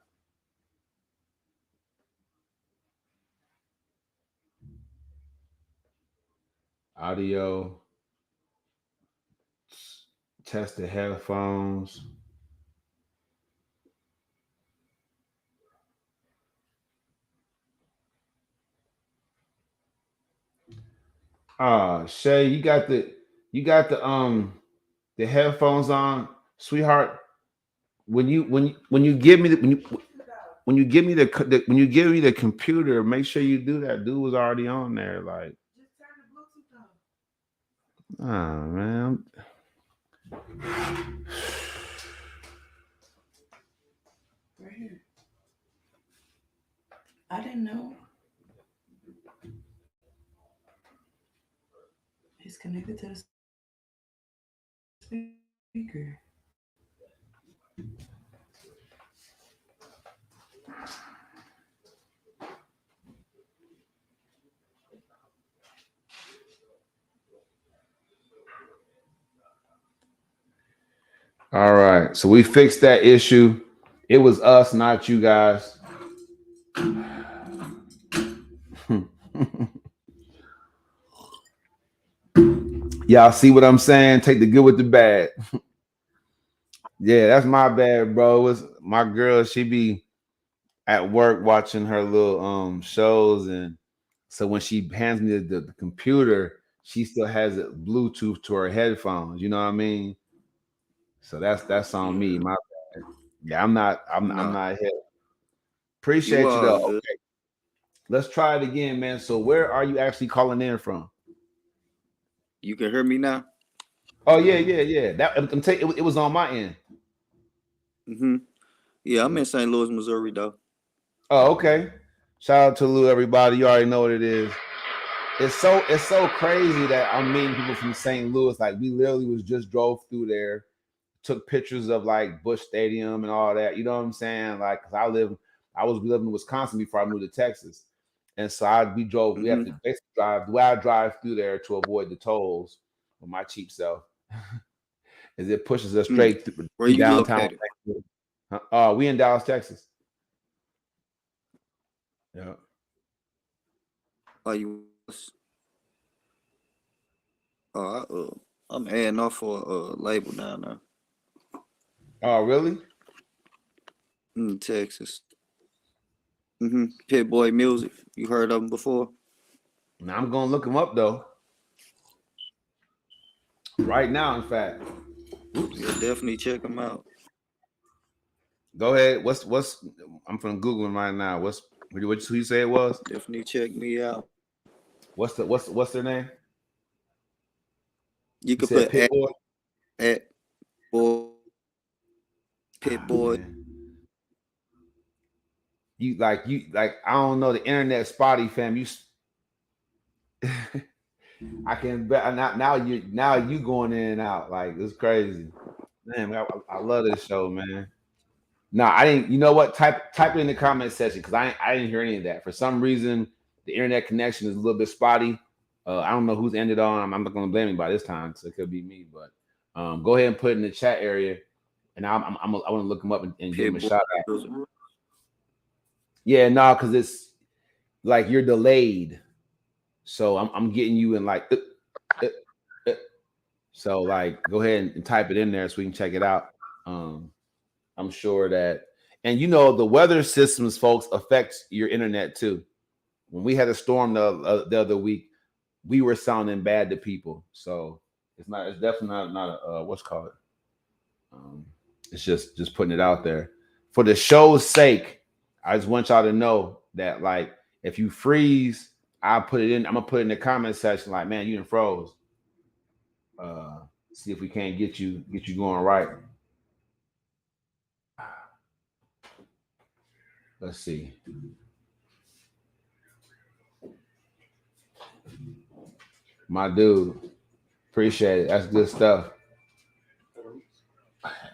Audio, test the headphones. Shay, you got the headphones on, sweetheart. When you give me the when you give me when you give me the computer, make sure you do that. Dude was already on there. Like, oh man, Right here. I didn't know it's connected to the speaker. all right. So we fixed that issue. It was us, not you guys. Y'all see what I'm saying? Take the good with the bad. Yeah, that's my bad, bro. It was my girl. She be at work watching her little shows, and so when she hands me the computer, she still has it Bluetooth to her headphones. You know what I mean? So that's on me. Yeah. My yeah, I'm Nah, not here. you Appreciate you all though. good. Okay, let's try it again, man. So where are you actually calling in from? You can hear me now? Oh yeah. That I'm telling you, it was on my end. Mm-hmm. Yeah, I'm in St. Louis, Missouri, though. Oh, okay. Shout out to Lou, everybody. You already know what it is. It's so crazy that I'm meeting people from St. Louis. Like we literally was just drove through there, took pictures of like Bush Stadium and all that. You know what I'm saying? Like, cause I was living in Wisconsin before I moved to Texas, and so we have Mm-hmm. to basically drive. The way I drive through there to avoid the tolls with my cheap self is it pushes us Mm. straight Where through you downtown. located? We in Dallas, Texas. Yeah. Are you? I'm heading off for a label down there Oh, really? in Texas. Mm-hmm. Pit Boy Music. You heard of them before? Now I'm gonna look them up though. Right now, in fact. Oops. Yeah, definitely check them out. Go ahead. What's I'm from Googling right now. Who you say it was? Definitely check me out. What's their name? You You could said put Pitbull? at boy Pit Ah Boy. man. You I don't know the internet spotty fam. I can bet now you going in and out. Like it's crazy. Man, I love this show, man. No, I didn't. You know what? Type it in the comment section because I didn't hear any of that. For some reason, the internet connection is a little bit spotty. I don't know who's ended on. I'm not going to blame anybody this time, so it could be me. But go ahead and put it in the chat area, and I want to look them up and give them Pit a Boy shout out. Music. Yeah, no, because it's like you're delayed, so I'm getting you in like. Uh, uh. So like, go ahead and type it in there so we can check it out. Um, I'm sure that, and the weather systems, folks, affects your internet too. When we had a storm the other week, we were sounding bad to people. So it's definitely not a what's called. Um, it's just putting it out there for the show's sake. I just want y'all to know that like if you freeze, I put it in. I'm gonna put it in the comment section. Like, man, you done froze. Uh, See if we can't get you going right. Let's see. My dude, appreciate it. That's good stuff.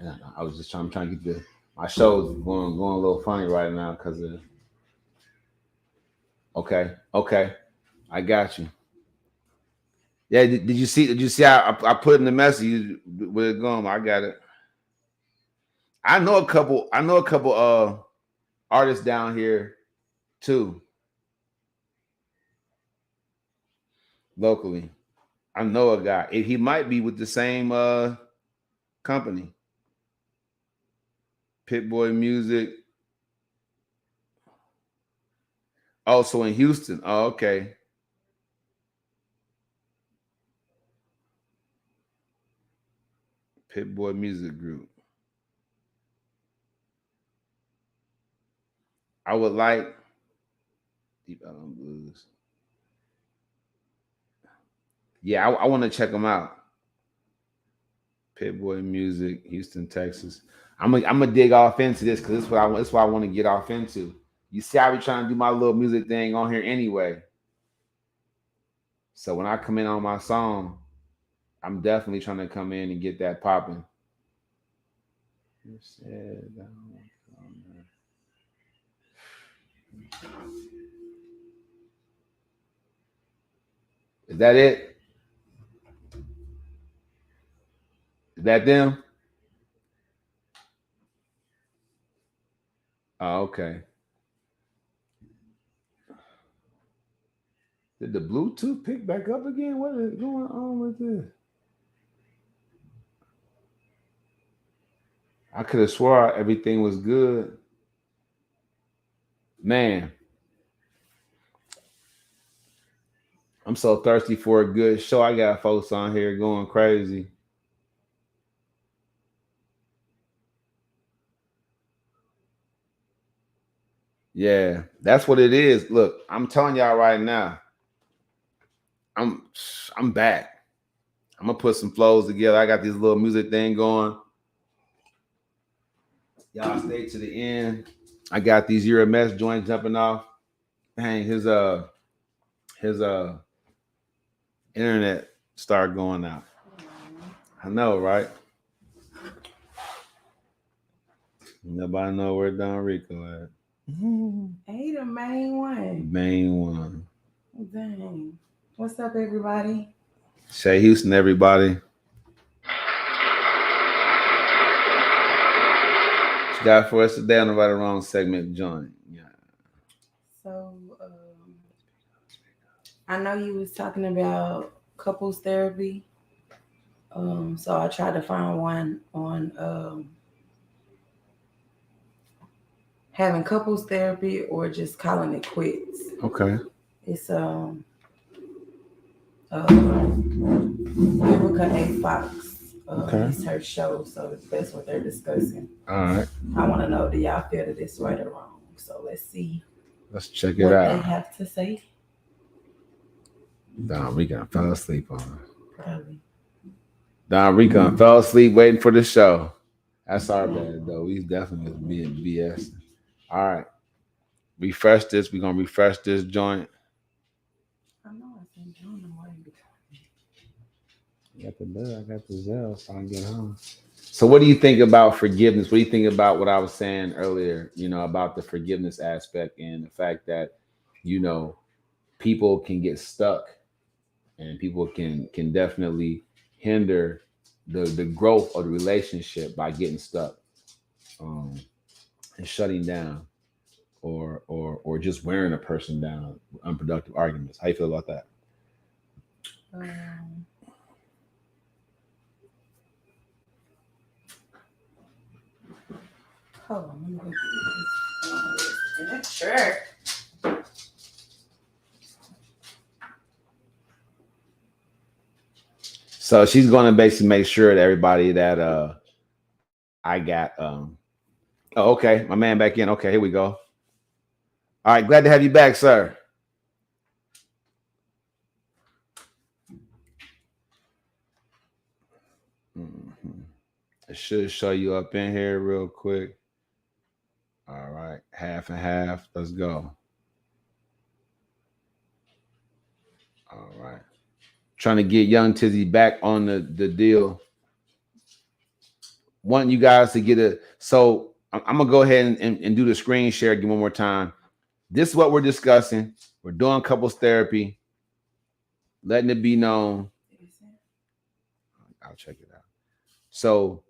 Yeah, I was just trying to get my show's going a little funny right now because of. Okay, I got you. Yeah, did you see? Did you see? I put in the message where it going. I got it. I know a couple. Artists down here too, locally. I know a guy. He might be with the same company. Pit Boy Music. Also in Houston. Oh, okay. Pit Boy Music Group. I would like Deep Ellum Blues. Yeah, I want to check them out. Pit Boy Music, Houston, Texas. I'm gonna dig off into this because this is what I want to get off into. You see, I be trying to do my little music thing on here anyway. So when I come in on my song, I'm definitely trying to come in and get that popping. Is that it? Is that them? Oh, okay. Did the Bluetooth pick back up again? What is going on with this? I could have swore everything was good. Man, I'm so thirsty for a good show. I got folks on here going crazy. Yeah, that's what it is. Look, I'm telling y'all right now, I'm I'm back. I'm gonna put some flows together. I got this little music thing going. Y'all stay to the end. I got these Mess joints jumping off. Dang, his internet started going out. I know, right? Nobody know where Don Rico at. Hey, the main one. Main one. Dang. What's up, everybody? Shay Houston, everybody. What you got for us today on the Right or Wrong segment, join. Yeah. So, I know you was talking about couples therapy. So I tried to find one on having couples therapy or just calling it quits. Okay. It's Vivica A. Fox. Okay. It's her show, so that's what they're discussing. All right. I want to know, do y'all feel that it's right or wrong? So let's see. Let's check it what out. they have to say. Don Rico fell asleep on us. Probably. Don Rico fell asleep waiting for the show. That's our bad though. We definitely was being BS. All right. Refresh this. We're gonna refresh this joint. I know I said John the morning. I got the bill. I got the Zelle so I can get home. So what do you think about forgiveness? What do you think about what I was saying earlier, about the forgiveness aspect and the fact that, people can get stuck and people can definitely hinder the growth of the relationship by getting stuck and shutting down or just wearing a person down with unproductive arguments. How you feel about that? Hold on, let me go get this shirt. So she's going to basically make sure that everybody that I got oh, okay, my man back in. Okay, here we go. All right, glad to have you back, sir. Mm-hmm. It should show you up in here real quick. All right, half and half. Let's go. All right. Trying to get young Tizzy back on the deal. want you guys to get a. So I'm gonna go ahead and do the screen share again one more time. This is what we're discussing. We're doing couples therapy, letting it be known. I'll check it out. So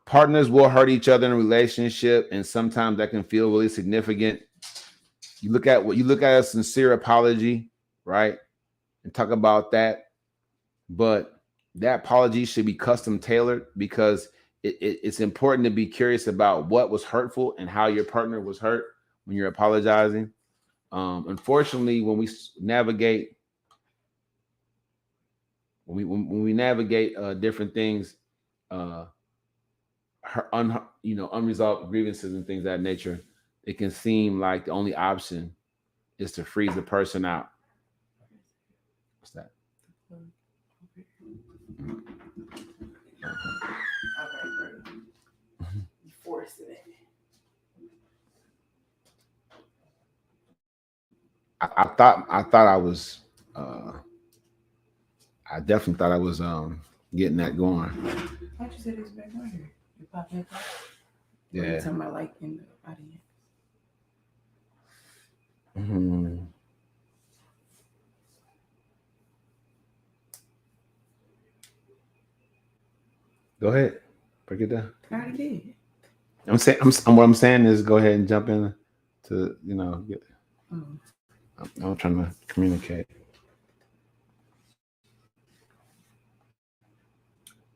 partners will hurt each other in a relationship, and sometimes that can feel really significant. You look at a sincere apology, right? And talk about that. But that apology should be custom tailored because it's important to be curious about what was hurtful and how your partner was hurt when you're apologizing. Unfortunately, when we navigate different things, unresolved grievances and things of that nature, it can seem like the only option is to freeze the person out. What's that? I definitely thought I was getting that going. I just said it's back right here. You pop it up. Yeah. You're talking about like in the audience. Mm-hmm. Go ahead, break it down. I already did. What I'm saying is go ahead and jump in to get. I'm trying to communicate.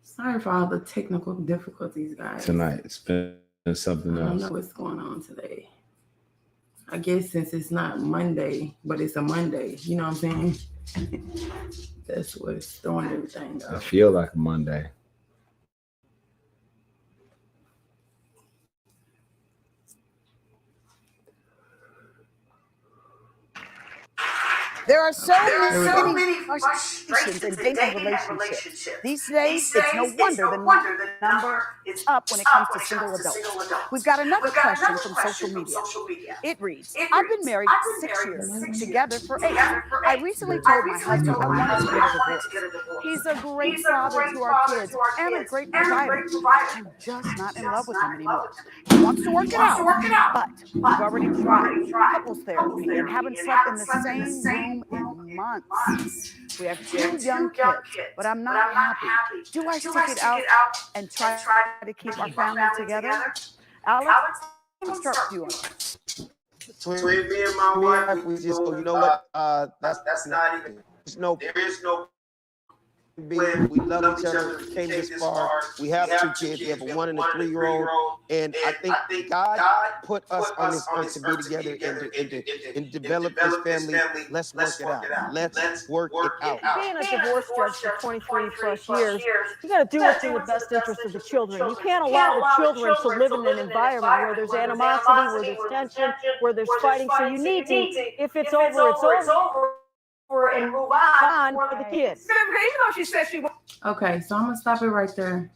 Sorry for all the technical difficulties, guys. Tonight it's been something else. I don't know what's going on today. I guess since it's not Monday, but it's a Monday, you know what I'm saying? That's what's throwing everything up. I feel like a Monday. There are so many frustrations in dating relationships. These days, it's no wonder the number is up when it comes to single adults. We've got another question from social media. It reads, I've been married 6 years, together for 8. I recently told my husband I wanted to get a divorce. He's a great father to our kids and a great provider. I'm just not in love with him anymore. He wants to work it out, but we've already tried couples therapy and haven't slept in the same room in months. We have 2 young kids, but I'm not happy. Do I stick it out and try to keep our family together? Alex, let me start with you on this. Between me and my wife, we just go, you know what? That's not even. There is no. We love each other. We came this far. We have 2 kids. We have a 1 and a 3-year-old. And I think God put us on this earth to be together and develop this family. Let's work it out. Let's work it out. Being a divorce judge for 23 plus years, you got to do what's in the best interest of the children. You can't allow the children to live in an environment where there's animosity, where there's tension, where there's fighting. So you need to, if it's over, it's over. And move on for the kids. Okay, so I'm gonna stop it right there.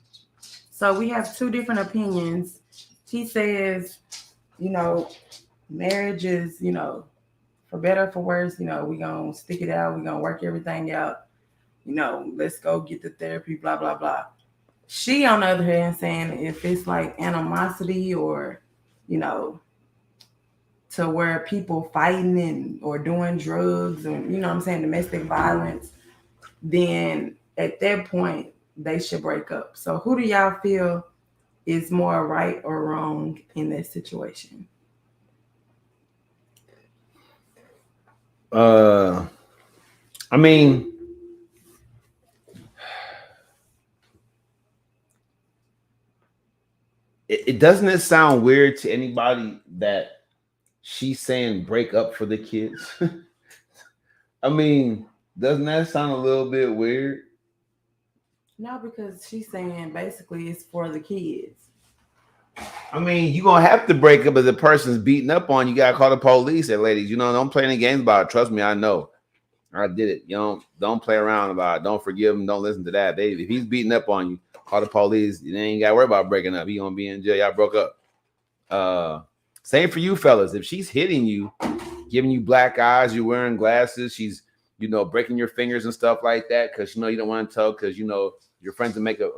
So we have 2 different opinions. He says, marriage is, for better or for worse, we gonna stick it out, we gonna work everything out, let's go get the therapy, blah, blah, blah. She, on the other hand, saying if it's like animosity or, to where people fighting or doing drugs and, domestic violence, then at that point, they should break up. So who do y'all feel is more right or wrong in this situation? I mean, it doesn't sound weird to anybody that she's saying break up for the kids. I mean, doesn't that sound a little bit weird? No, because she's saying basically it's for the kids. I mean, you're going to have to break up if the person's beating up on you. You got to call the police. And ladies, don't play any games about it. Trust me, I know. I did it. Don't play around about it. Don't forgive him. Don't listen to that. If he's beating up on you, call the police. You ain't got to worry about breaking up. He going to be in jail. Y'all broke up. Same for you fellas. If she's hitting you, giving you black eyes, you're wearing glasses, she's, breaking your fingers and stuff like that because, you don't want to tell because, you your friends will make a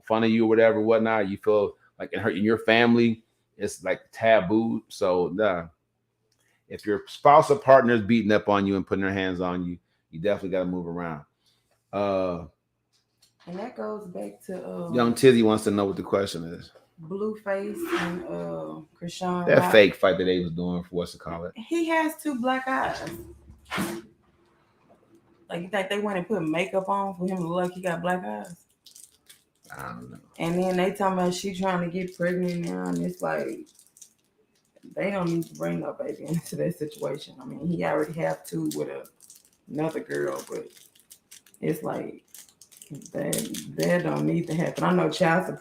fun of you or whatever, whatnot. You feel like in your family, it's like taboo. So nah. If your spouse or partner is beating up on you and putting their hands on you, you definitely got to move around. And that goes back to Young Tizzy wants to know what the question is. Blueface and Krishan. That fake fight that they was doing for what's to call it. He has 2 black eyes. Like, you think they went and put makeup on for him to look like he got black eyes? I don't know. And then they talking about she trying to get pregnant now, and it's like they don't need to bring no baby into that situation. I mean, he already have 2 with another girl, but it's like that don't need to happen. I know the Child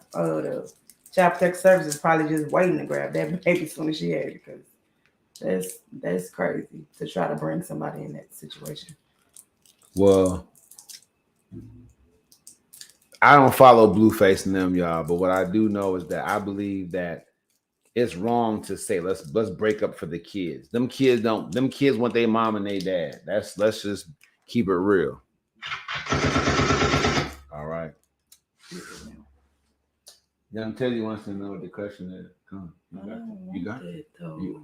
Protective Services is probably just waiting to grab that baby as soon as she had it, because that's crazy to try to bring somebody in that situation. Well, I don't follow Blueface and them, y'all, but what I do know is that I believe that it's wrong to say let's break up for the kids. Them kids want their mom and their dad. Let's just keep it real. All right. Young Teddy wants to know what the question is. Come on. You got it.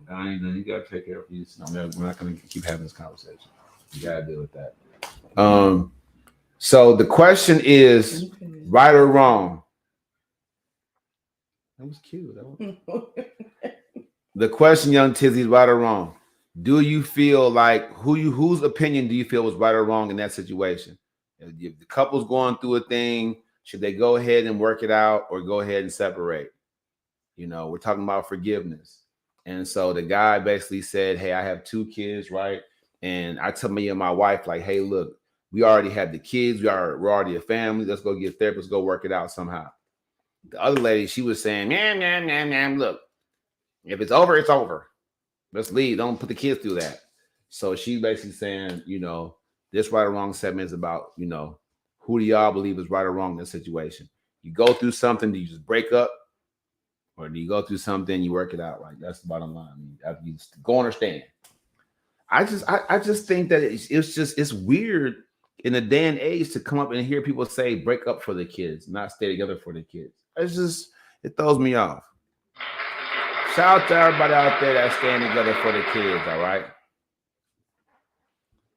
I ain't know. You got to take care of you. We're not going to keep having this conversation. You got to deal with that. So the question is, right or wrong? That was cute. The question, Young Tizzy, is right or wrong? Do you feel like whose opinion do you feel was right or wrong in that situation? If the couple's going through a thing, should they go ahead and work it out or go ahead and separate? We're talking about forgiveness. And so the guy basically said, hey, I have 2 kids, right? And I tell me and my wife, like, hey, look, we already have the kids. We're already a family. Let's go get therapists, go work it out somehow. The other lady, she was saying, look, if it's over, it's over. Let's leave. Don't put the kids through that. So she's basically saying, this right or wrong segment is about, who do y'all believe is right or wrong in this situation? You go through something, do you just break up? Or do you go through something, you work it out? Like, that's the bottom line. I mean, you just go understand. I just think that it's weird in a day and age to come up and hear people say break up for the kids, not stay together for the kids. It throws me off. Shout out to everybody out there that's staying together for the kids, all right?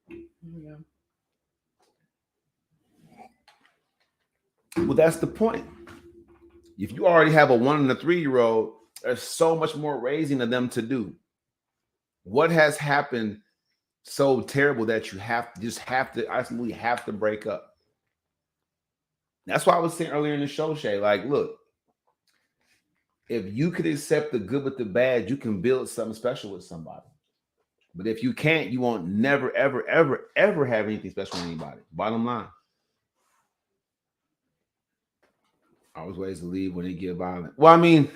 Yeah. Well, that's the point. If you already have a 1 and a 3-year-old, there's so much more raising of them to do. What has happened so terrible that you absolutely have to break up? That's why I was saying earlier in the show, Shay, like, look, if you could accept the good with the bad, you can build something special with somebody. But if you can't, you won't never, ever, ever, ever have anything special with anybody. Bottom line. Always ways to leave when they get violent. Well, I mean,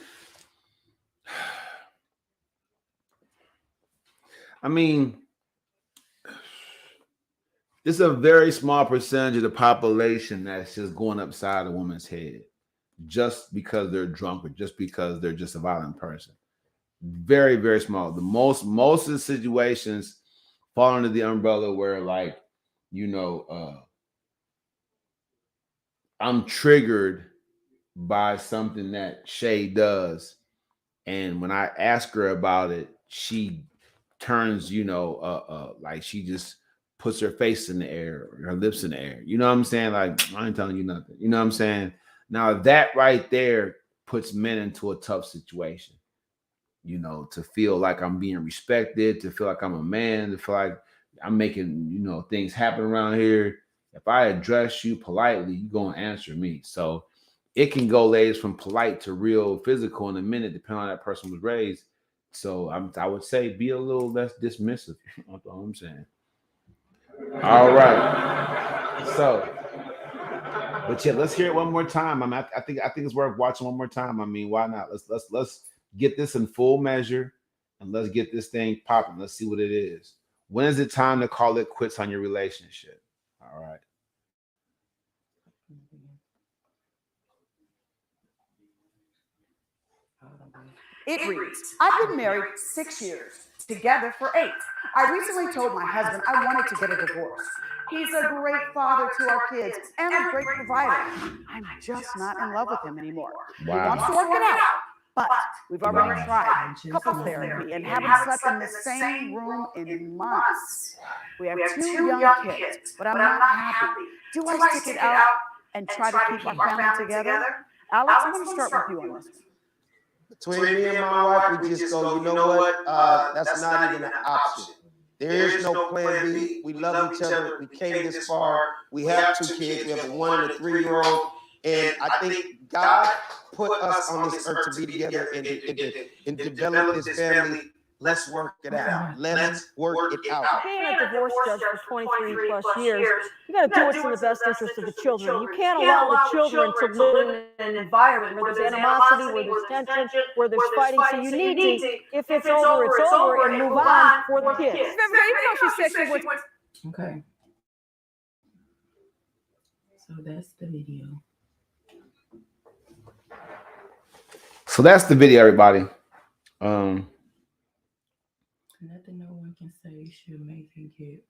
this is a very small percentage of the population that's just going upside a woman's head just because they're drunk or just because they're just a violent person. Very, very small. Most of the situations fall under the umbrella where, like, I'm triggered by something that Shay does, and when I ask her about it, she turns, like she just puts her face in the air, her lips in the air. You know what I'm saying? Like, I ain't telling you nothing. You know what I'm saying? Now that right there puts men into a tough situation. To feel like I'm being respected, to feel like I'm a man, to feel like I'm making, things happen around here. If I address you politely, you're going to answer me. So it can go, ladies, from polite to real physical in a minute, depending on how that person was raised. So I would say be a little less dismissive. That's all I'm saying. All right. So, but yeah, let's hear it one more time. I think it's worth watching one more time. I mean, why not? Let's get this in full measure and let's get this thing popping. Let's see what it is. When is it time to call it quits on your relationship? All right. It reads, I've been married 6 years, together for 8. I recently told my husband I wanted to get a divorce. He's a great father to our kids and a great provider. I'm just not in love with him anymore. He wants to work it out, but we've already tried couples therapy and haven't slept in the same room in months. We have 2 young kids, but I'm not happy. Do I stick it out and try to keep our family together? Alex, I'm going to start with you on this one. Between me and my wife, we just go, you know what? That's not even an option. There is no plan B. We love each other. We came this far. We have 2 kids. We have a 1 and a 3-year-old. And I think God put us on this earth to be together and develop this family. Let's work it out. Let's work it out. Being a divorce judge for 23 plus years, you got to do what's in the best interest of the children. You can't allow the children to live in an environment where there's animosity, where there's tension, where there's fighting. So you need to, if it's over, and move on for the kids. Even though she said she was. Okay. So that's the video. So that's the video, everybody. Nothing no one can say should make you get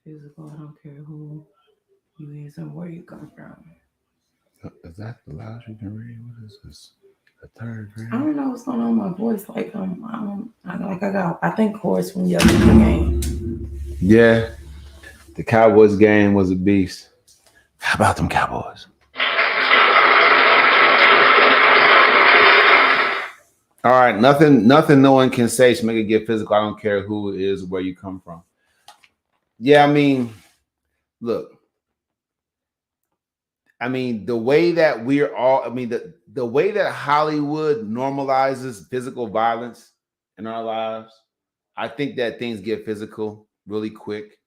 physical. I don't care who you is and where you come from. Is that the loudest you can read? What is this? The 3rd grade? I don't know what's going on with my voice. Like I think Horace from yesterday's game. Yeah. The Cowboys game was a beast. How about them Cowboys? All right, nothing no one can say should make it get physical. I don't care who it is, where you come from. Yeah, I mean, look. I mean, the way that we're all, I mean, the way that Hollywood normalizes physical violence in our lives, I think that things get physical really quick.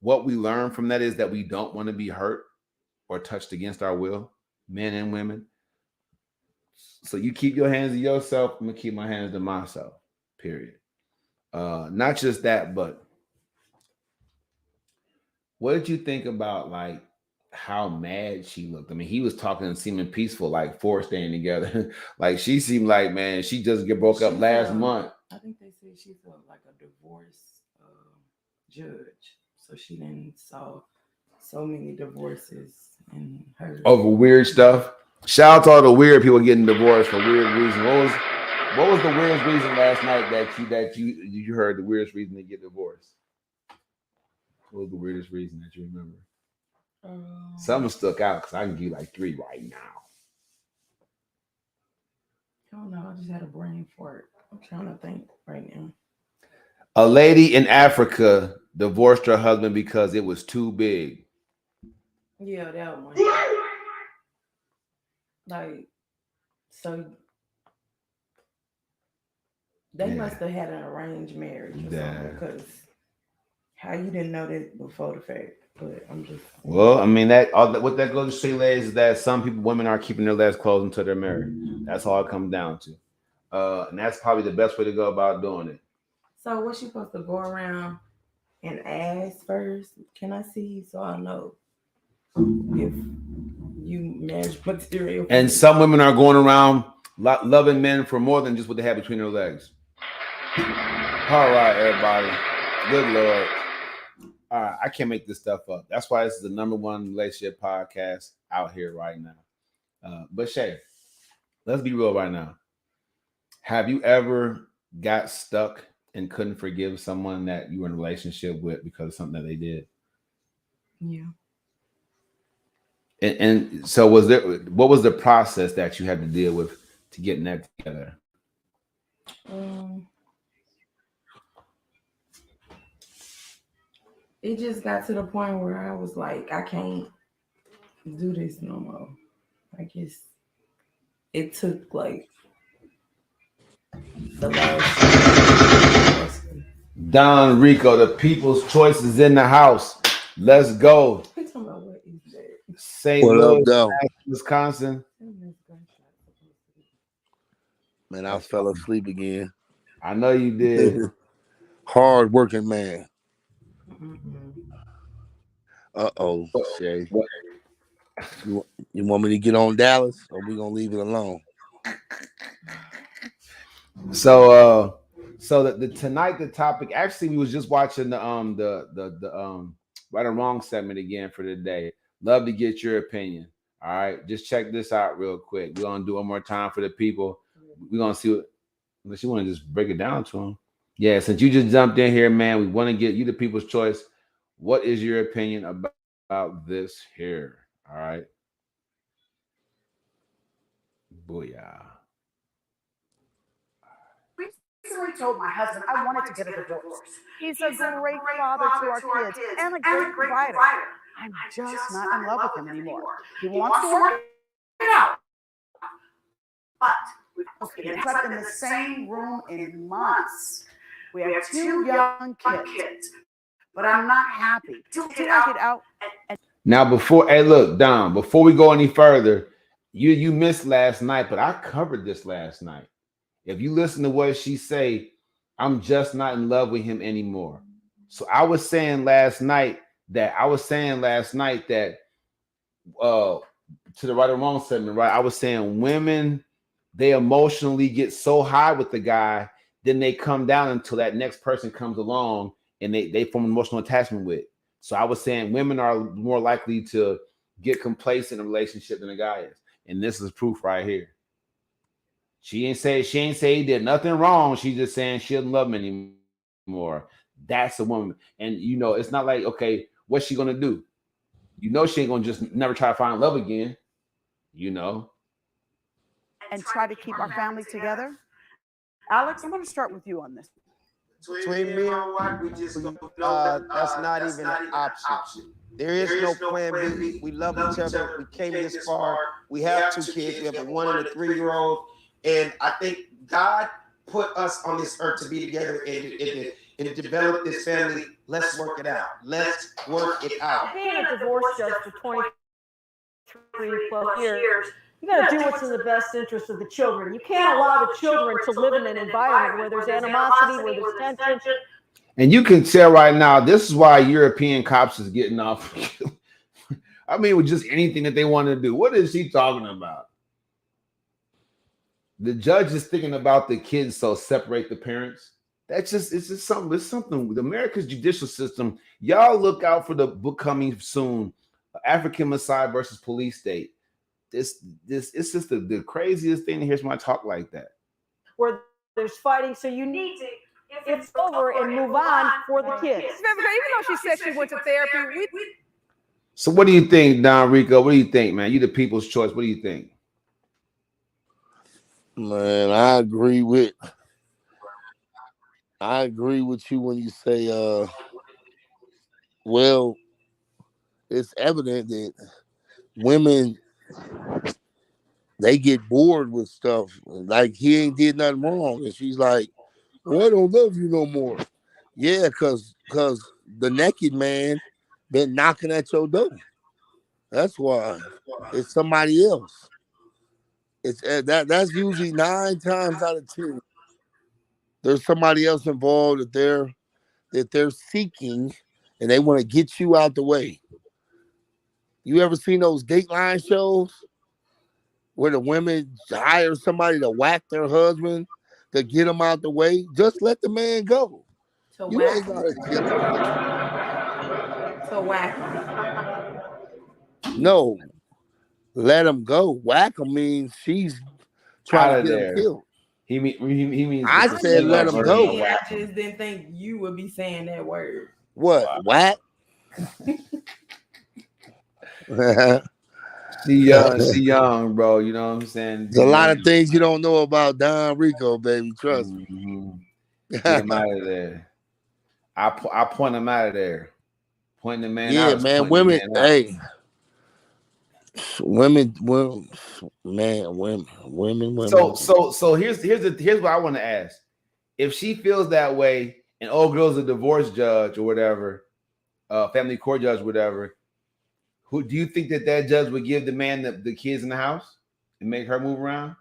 What we learn from that is that we don't want to be hurt or touched against our will, men and women. So you keep your hands to yourself. I'm gonna keep my hands to myself. Period. Not just that, but what did you think about like how mad she looked? I mean, he was talking and seeming peaceful, like 4 staying together. Like she seemed like, man, she just broke up last month. I think they said she's like a divorce judge, so she didn't saw so many divorces in her over weird stuff. Shout out to all the weird people getting divorced for weird reasons. What was the weirdest reason last night that you heard the weirdest reason to get divorced? What was the weirdest reason that you remember? Something stuck out because I can give you like 3 right now. I don't know. I just had a brain fart. I'm trying to think right now. A lady in Africa divorced her husband because it was too big. Yeah, that one. Like, so they must have had an arranged marriage or something, because how you didn't know that before the fact. But I'm just I mean what that goes to say is that some women are keeping their legs closed until they're married. That's all it comes down to. And that's probably the best way to go about doing it. So what's she supposed to go around and ask first? Can I see so I know if you marriage material? And some women are going around loving men for more than just what they have between their legs. All right, everybody. Good Lord. All right, I can't make this stuff up. That's why this is the #1 relationship podcast out here right now. But Shay, let's be real right now. Have you ever got stuck and couldn't forgive someone that you were in a relationship with because of something that they did? Yeah. And so what was the process that you had to deal with to getting that together? It just got to the point where I was like, I can't do this no more. I guess it took like the last. Don Rico, the people's choice is in the house. Let's go. I'm talking about what is that? St. Louis, Wisconsin. Man, I fell asleep again. I know you did. Hard working man. Uh-oh, Shay. You want me to get on Dallas, or we gonna leave it alone? So the tonight the topic. Actually, we was just watching the right or wrong segment again for today. Love to get your opinion. All right, just check this out real quick. We're gonna do one more time for the people. We're gonna see what unless you want to just break it down to them. Yeah, since you just jumped in here, man, we want to get you the people's choice. What is your opinion about this here? All right. Booyah. Recently told my husband I wanted to get a divorce. He's a great father to our kids and a great provider. I'm just not in love with him anymore. He wants to work it out, but we haven't slept in the same room in months. We have two young kids, but I'm not happy. Do I get out? Now, before hey, look, Dom, before we go any further, you missed last night, but I covered this last night. If you listen to what she say, I'm just not in love with him anymore. So I was saying last night that uh to the right or wrong segment, right? I was saying women, they emotionally get so high with the guy, then they come down until that next person comes along and they form an emotional attachment with. So I was saying women are more likely to get complacent in a relationship than a guy is. And this is proof right here. She ain't say he did nothing wrong. She's just saying she doesn't love him anymore. That's a woman. And it's not like, okay, what's she gonna do? She ain't gonna just never try to find love again, you know. And try to keep our family together? Alex, I'm going to start with you on this. Between me and my wife, we just know that's not even an option. There is no plan B. We love each other. We came this far. We have two kids. We have a 1 and a 3-year-old. And I think God put us on this earth to be together and develop this family. Let's work it out. Let's work it out. Being a divorce judge for 23 plus years, you got to do what's in the best interest of the children. You can't allow the children to live in an environment where there's animosity, where there's tension. And you can tell right now, this is why European cops is getting off. I mean, with just anything that they want to do. What is she talking about? The judge is thinking about the kids, so separate the parents. It's just something. It's something with America's judicial system. Y'all look out for the book coming soon. African Messiah versus Police State. This it's just the craziest thing to hear somebody talk like that. Where there's fighting, so you need to, it's over and move on for the kids. Even though she said she went to therapy, So what do you think, Don Rico? What do you think, man? You the people's choice. What do you think? Man, I agree with you when you say well, it's evident that women, they get bored with stuff. Like he ain't did nothing wrong. And she's like, well, I don't love you no more. Yeah, cause the naked man been knocking at your door. That's why. It's somebody else. It's that's usually 9 times out of 10. There's somebody else involved that they're seeking, and they want to get you out the way. You ever seen those Dateline shows where the women hire somebody to whack their husband to get him out the way? Just let the man go. To You whack ain't gotta kill him. to whack. No, let him go. Whack him means she's trying Out to of get him there. killed. He means I the said let him go. I just didn't think you would be saying that word. What? Wow. Whack? She young, bro. You know what I'm saying? There's a lot of things you don't know about Don Rico, baby. Trust me. Get him out of there. I point him out of there. Pointing the man Yeah, out. man. Women, hey. Women. So here's what I want to ask. If she feels that way, and old girl's a divorce judge or whatever, family court judge, whatever, who do you think that judge would give the man the kids in the house and make her move around?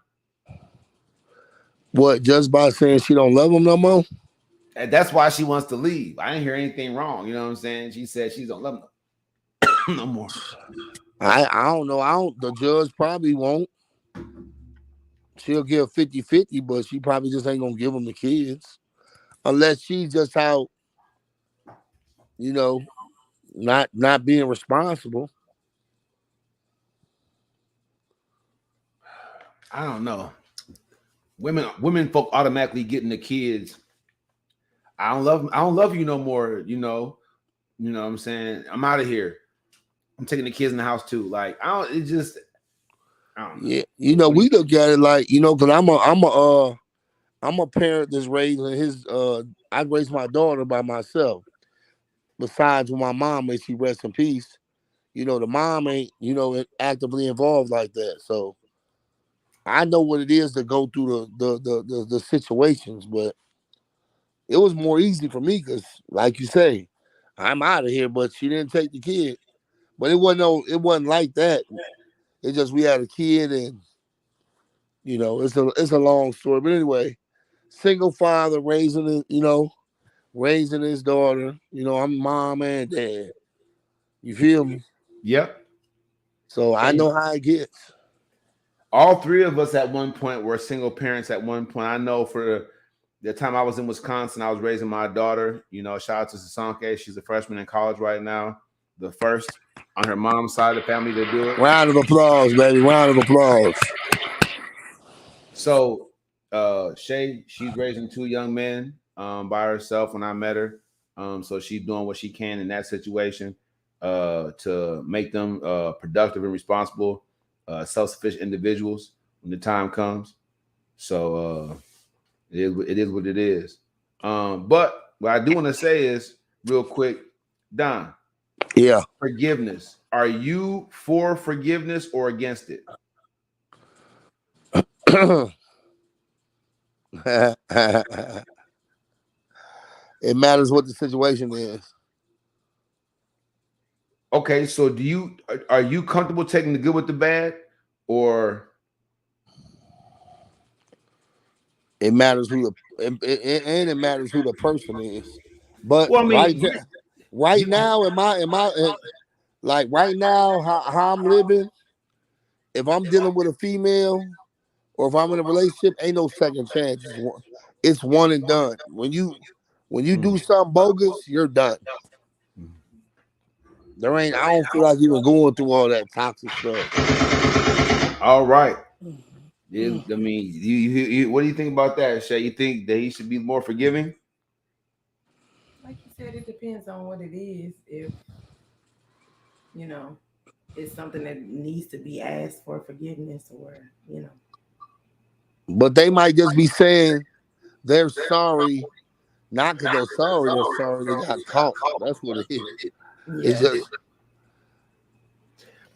What? Just by saying she don't love him no more? And that's why she wants to leave. I didn't hear anything wrong. You know what I'm saying? She said she don't love him no more. I don't know. The judge probably won't. She'll give 50-50, but she probably just ain't gonna give him the kids. Unless she's just out, not being responsible. I don't know. Women folk automatically getting the kids. I don't love you no more. You know what I'm saying? I'm out of here. I'm taking the kids in the house too. Like I don't. It just. I don't know. Yeah, What do you we look at it like because I'm a parent that's raising his. I raised my daughter by myself. Besides, when my mom, may she rest in peace. The mom ain't actively involved like that. So I know what it is to go through the situations, but it was more easy for me because, like you say, I'm out of here. But she didn't take the kid. But it wasn't like that. It's just we had a kid, and it's a long story. But anyway, single father raising his daughter. I'm mom and dad. You feel me? Yep. So I Hey, know how it gets. all three of us at one point were single parents at one point. I know for the time I was in Wisconsin, I was raising my daughter. Shout out to Sasanke. She's a freshman in college right now. The first on her mom's side of the family to do it. Round of applause, baby. Round of applause. So Shay, she's raising two young men by herself when I met her. So she's doing what she can in that situation to make them productive and responsible, self-sufficient individuals when the time comes. So it is what it is. But what I do want to say is real quick, Don, Yeah. forgiveness. Are you for forgiveness or against it? It matters what the situation is. Okay, so are you comfortable taking the good with the bad, or It matters it matters who the person is. But well, I mean, right you, now, like right now, how I'm living, if I'm dealing with a female or if I'm in a relationship, ain't no second chance. It's one and done. When you do something bogus, you're done. I don't feel like even going through all that toxic stuff. all right. I mean, what do you think about that, Shay? You think that he should be more forgiving? Like you said, it depends on what it is. If you know it's something that needs to be asked for forgiveness, or. But they might just be saying they're sorry, not because they're sorry. They're sorry they got caught. That's what it is. It's Yeah. just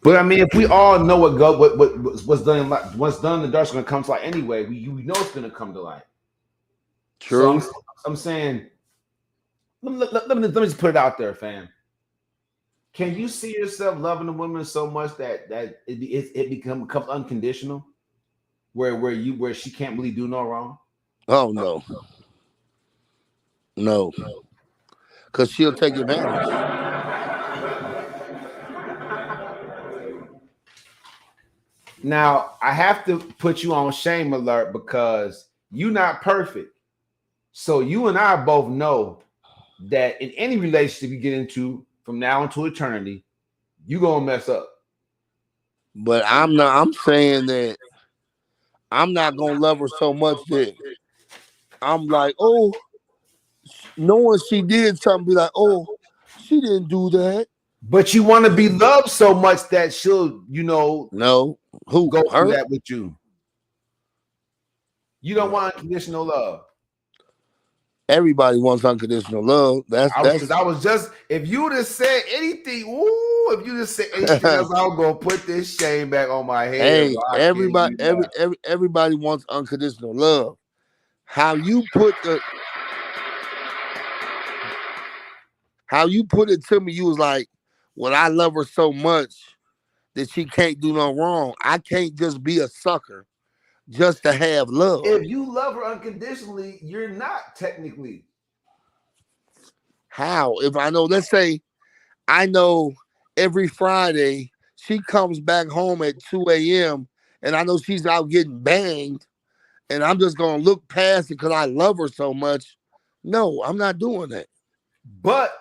But I mean, if we all know what's done, what's done in the dark's going to come to light anyway. We know it's going to come to light. So true. I'm saying, let me just put it out there, fam. Can you see yourself loving a woman so much that it becomes unconditional, where she can't really do no wrong? Oh no, no, because she'll take advantage. Now I have to put you on shame alert because you're not perfect. So you and I both know that in any relationship you get into from now into eternity, you gonna mess up. But I'm not. I'm saying that I'm not gonna love her so much that I'm like, oh, knowing she did something, be like, oh, she didn't do that. But you want to be loved so much that she'll, No, who go through her? that with you. You don't want unconditional love. Everybody wants unconditional love. I was just if you just said anything, if you just said anything else, I'm gonna put this shame back on my head. Hey, Bro. I kid everybody, you not. everybody wants unconditional love. How you put it to me, you was like, well, I love her so much that she can't do no wrong. I can't just be a sucker just to have love. If you love her unconditionally, you're not technically. How? If I know, let's say I know every Friday she comes back home at 2 a.m. and I know she's out getting banged, and I'm just gonna look past it because I love her so much. No, I'm not doing that. But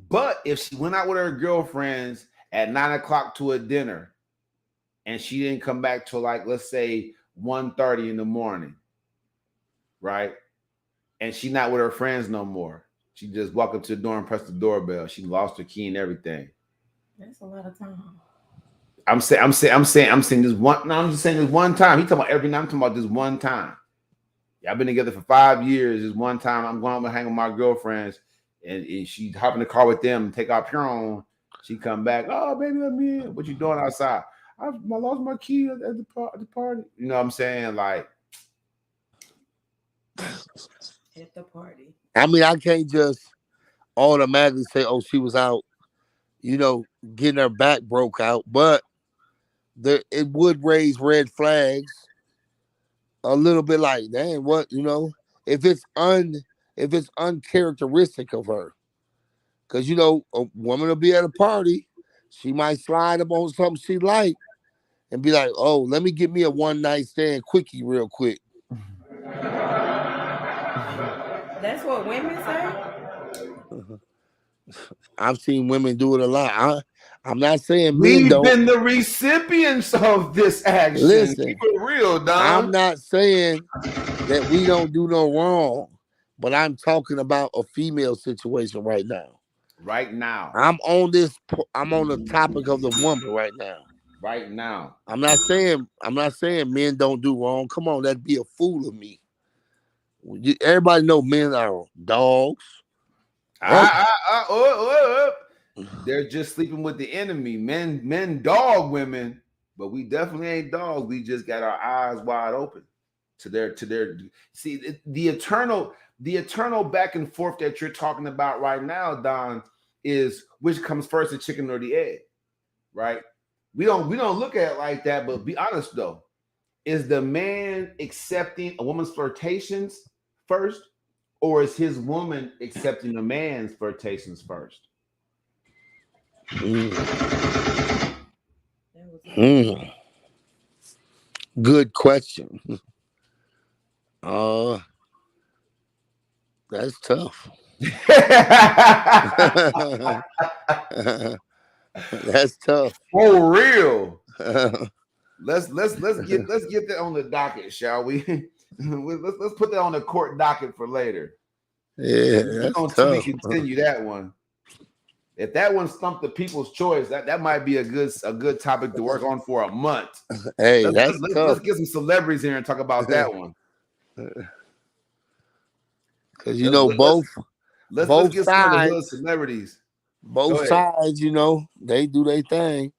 But if she went out with her girlfriends at 9 o'clock to a dinner and she didn't come back till like let's say 1:30 in the morning, right? And she not with her friends no more. She just walk up to the door and press the doorbell. She lost her key and everything. That's a lot of time. I'm saying this one. No, I'm just saying this one time. He talking about every night. I'm talking about this one time. Yeah, I've been together for 5 years. This one time I'm going out and hang with my girlfriends, and she hop in the car with them, take out pure on. She come back. Oh, baby, let me in. What you doing outside? I lost my key at the party. You know what I'm saying? Like, At the party. I mean, I can't just automatically say, "Oh, she was out," you know, getting her back broke out. But it would raise red flags a little bit. Like, dang, what if if it's uncharacteristic of her, because a woman will be at a party, she might slide up on something she like and be like, "Oh, let me get me a one night stand quickie real quick." That's what women say. I've seen women do it a lot. I'm not saying men we've don't. been the recipients of this action. Keep Listen, it real, Don. I'm not saying that we don't do no wrong, but I'm talking about a female situation right now. Right now, I'm on the topic of the woman right now. right now. I'm not saying men don't do wrong. Come on, that'd be a fool of me. Everybody know men are dogs. Oh, Oh. They're just sleeping with the enemy. Men dog women, but we definitely ain't dogs. We just got our eyes wide open to their see the eternal back and forth that you're talking about right now, Don, is which comes first, the chicken or the egg, right? We don't look at it like that, but be honest though. Is the man accepting a woman's flirtations first, or is his woman accepting a man's flirtations first? That was a good mm, good question. Uh, that's tough. That's tough. For real. Let's get that on the docket, shall we? let's put that on the court docket for later. Yeah, We're that's going to be tough. continue that one. If that one stumped the people's choice, that might be a good topic to work on for a month. Hey, Let's that's let's, let's, tough. let's get some celebrities here and talk about that one. Because Let's let, let's let's both get some of the hood sides, celebrities. Go both ahead. sides, they do their thing.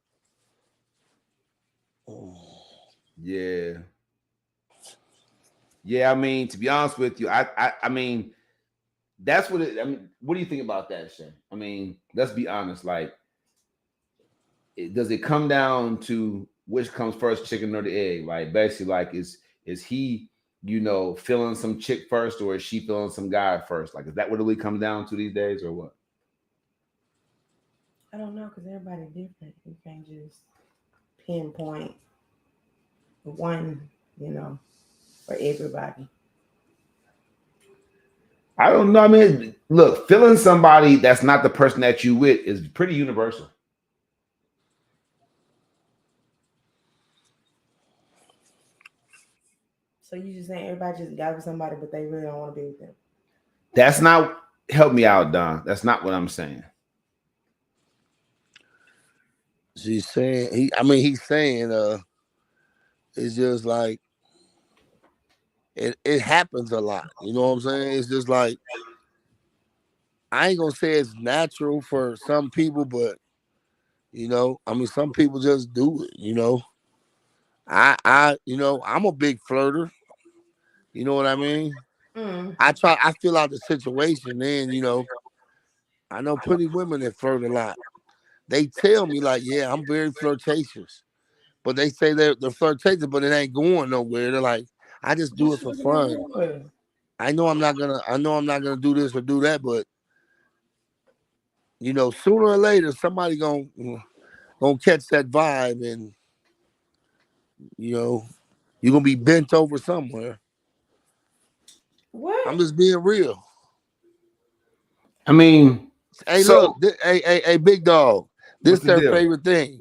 Yeah. Yeah, I mean, to be honest with you, I mean, that's what it. I mean, what do you think about that, Shay? I mean, let's be honest. Like, does it come down to which comes first, chicken or the egg? Like, basically, like, is he, feeling some chick first, or is she feeling some guy first? Like, is that what it really comes down to these days, or what? I don't know because everybody's different. You can't just pinpoint one, you know, for everybody. I don't know. I mean, look, feeling somebody that's not the person that you with is pretty universal. So you just saying everybody just got with somebody, but they really don't want to be with them. That's not help me out, Don. That's not what I'm saying. She's saying he's saying it's just like it happens a lot. You know what I'm saying? It's just like I ain't gonna say it's natural for some people, but some people just do it. I'm a big flirter. You know what I mean? Mm. I feel out the situation. Then I know plenty women that flirt a lot. They tell me like, yeah, I'm very flirtatious, but they say they're flirtatious, but it ain't going nowhere. They're like, I just do What it you for looking at me fun. for? I know I'm not gonna do this or do that, but sooner or later somebody gonna catch that vibe, and you know you're gonna be bent over somewhere. I'm What? just being real. I mean, Hey, So look, hey, big dog. This what's is the their deal? favorite thing.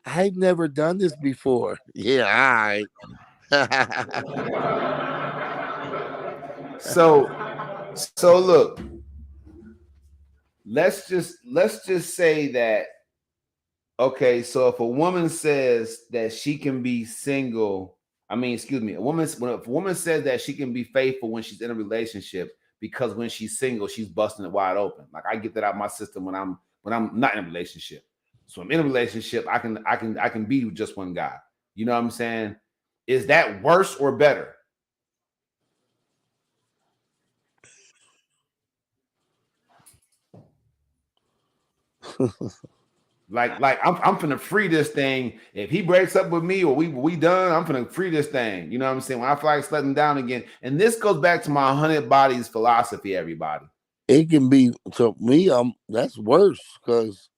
I've never done this before. Yeah, all right. So look, let's just say that, okay, so if a woman says that she can be single, I mean, excuse me, if a woman says that she can be faithful when she's in a relationship, because when she's single, she's busting it wide open. Like, I get that out of my system when I'm not in a relationship. So I'm in a relationship, I can be with just one guy. You know what I'm saying? Is that worse or better? Like I'm finna free this thing. If he breaks up with me or we done, I'm finna free this thing. You know what I'm saying? When I feel like it's letting down again. And this goes back to my 100 bodies philosophy, everybody. It can be to me. That's worse because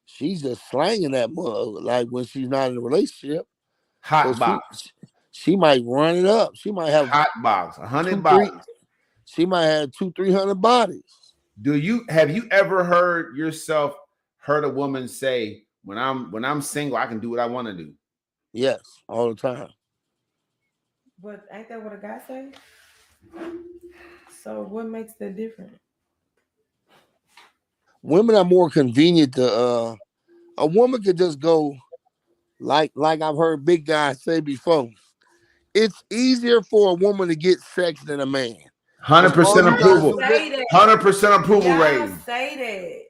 she's just slanging that mug like when she's not in a relationship. So Hot box. she might run it up. She might have Hot box. 100 two, three. bodies. She might have 200-300 bodies. Have you ever heard a woman say, when I'm single, I can do what I want to do? Yes, all the time. But ain't that what a guy say? So what makes that different? Women are more convenient to. A woman could just go like I've heard big guys say before. It's easier for a woman to get sex than a man. Because all 100% you gotta approval. do, Say that. 100% approval Y'all rating. say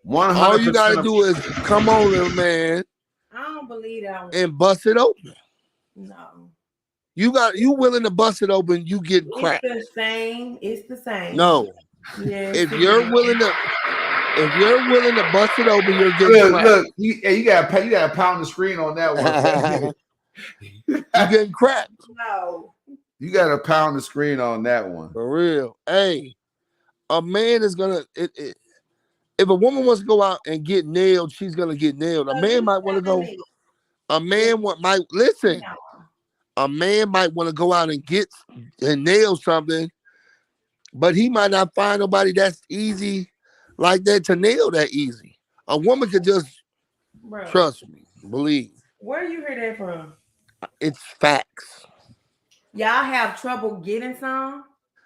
that. all you gotta 100% do is come on, little man, I don't believe that one. and bust it open. No. You willing to bust it open, you get It's cracked. the same. It's the same. No. Yes. If you're willing to bust it open, you're getting cracked. look, you gotta pound the screen on that one. You getting cracked. No. You got to pound the screen on that one. For real. Hey, a man is gonna if a woman wants to go out and get nailed, she's gonna get nailed. A So man you might want to telling go. me? A man might listen. No. A man might want to go out and get and nail something, but he might not find nobody that's easy like that to nail that easy. A woman could just Bro, trust me, believe. where you hear that from? It's facts. Y'all have trouble getting some?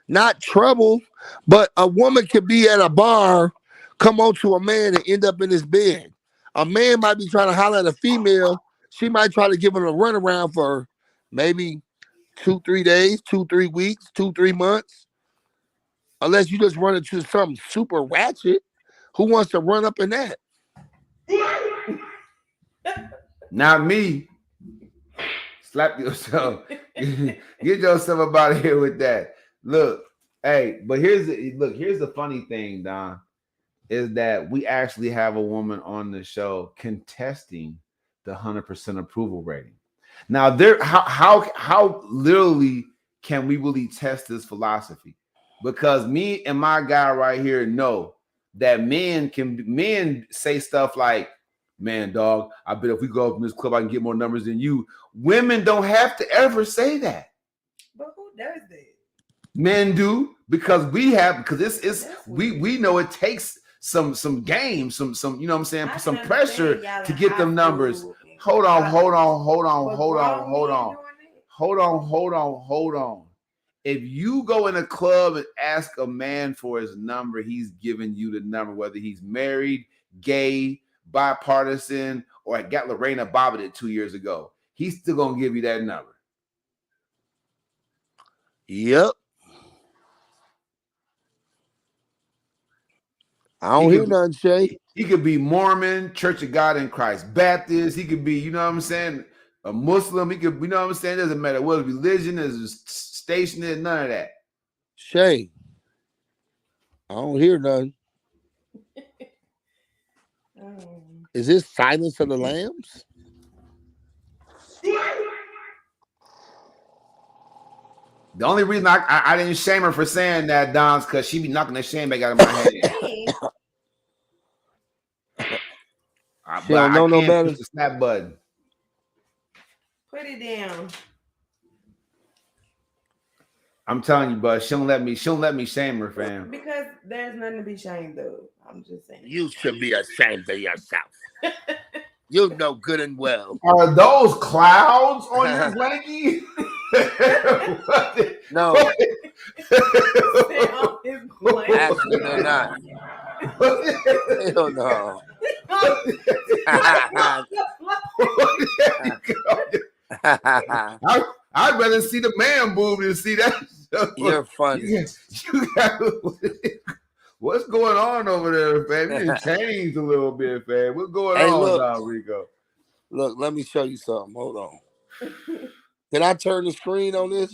Not trouble, but a woman could be at a bar, come on to a man and end up in his bed. A man might be trying to holler at a female. She might try to give him a runaround for maybe 2-3 days, 2-3 weeks, 2-3 months. Unless you just run into something super ratchet. Who wants to run up in that? Not me. Slap yourself. Get yourself up out of here with that. Look, hey, but here's the funny thing, Don, is that we actually have a woman on the show contesting the 100% approval rating. Now, how literally can we really test this philosophy? Because me and my guy right here know that men say stuff like, "Man, dog, I bet if we go up in this club, I can get more numbers than you." Women don't have to ever say that. But who does that? Men do, because we know it takes some game, some you know what I'm saying, some pressure to get them numbers. Hold on. If you go in a club and ask a man for his number, he's giving you the number, whether he's married, gay, bipartisan, or I got Lorena Bobbitt it 2 years ago. He's still gonna give you that number. Yep. I don't hear nothing, Shay. He could be Mormon, Church of God in Christ, Baptist. He could be, you know what I'm saying, a Muslim. He could, you know what I'm saying. It doesn't matter what religion is, station is, none of that. Shay, I don't hear nothing. Is this Silence of the Lambs? The only reason I didn't shame her for saying that, Don, is because she be knocking the shame back out of my head. She don't know no better. Push the snap button. Put it down. I'm telling you, but she don't let me shame her, fam. Because there's nothing to be ashamed of. I'm just saying. You should be ashamed of yourself. You know good and well. Are those clouds on your blankie? No, Stay on his blanket. actually they're not. Hell no. I'd rather see the man boob than see that. You're funny. What's going on over there, fam? You changed a little bit, fam. What's going Hey, on, look. now, Rico? Look, let me show you something. Hold on. Can I turn the screen on this?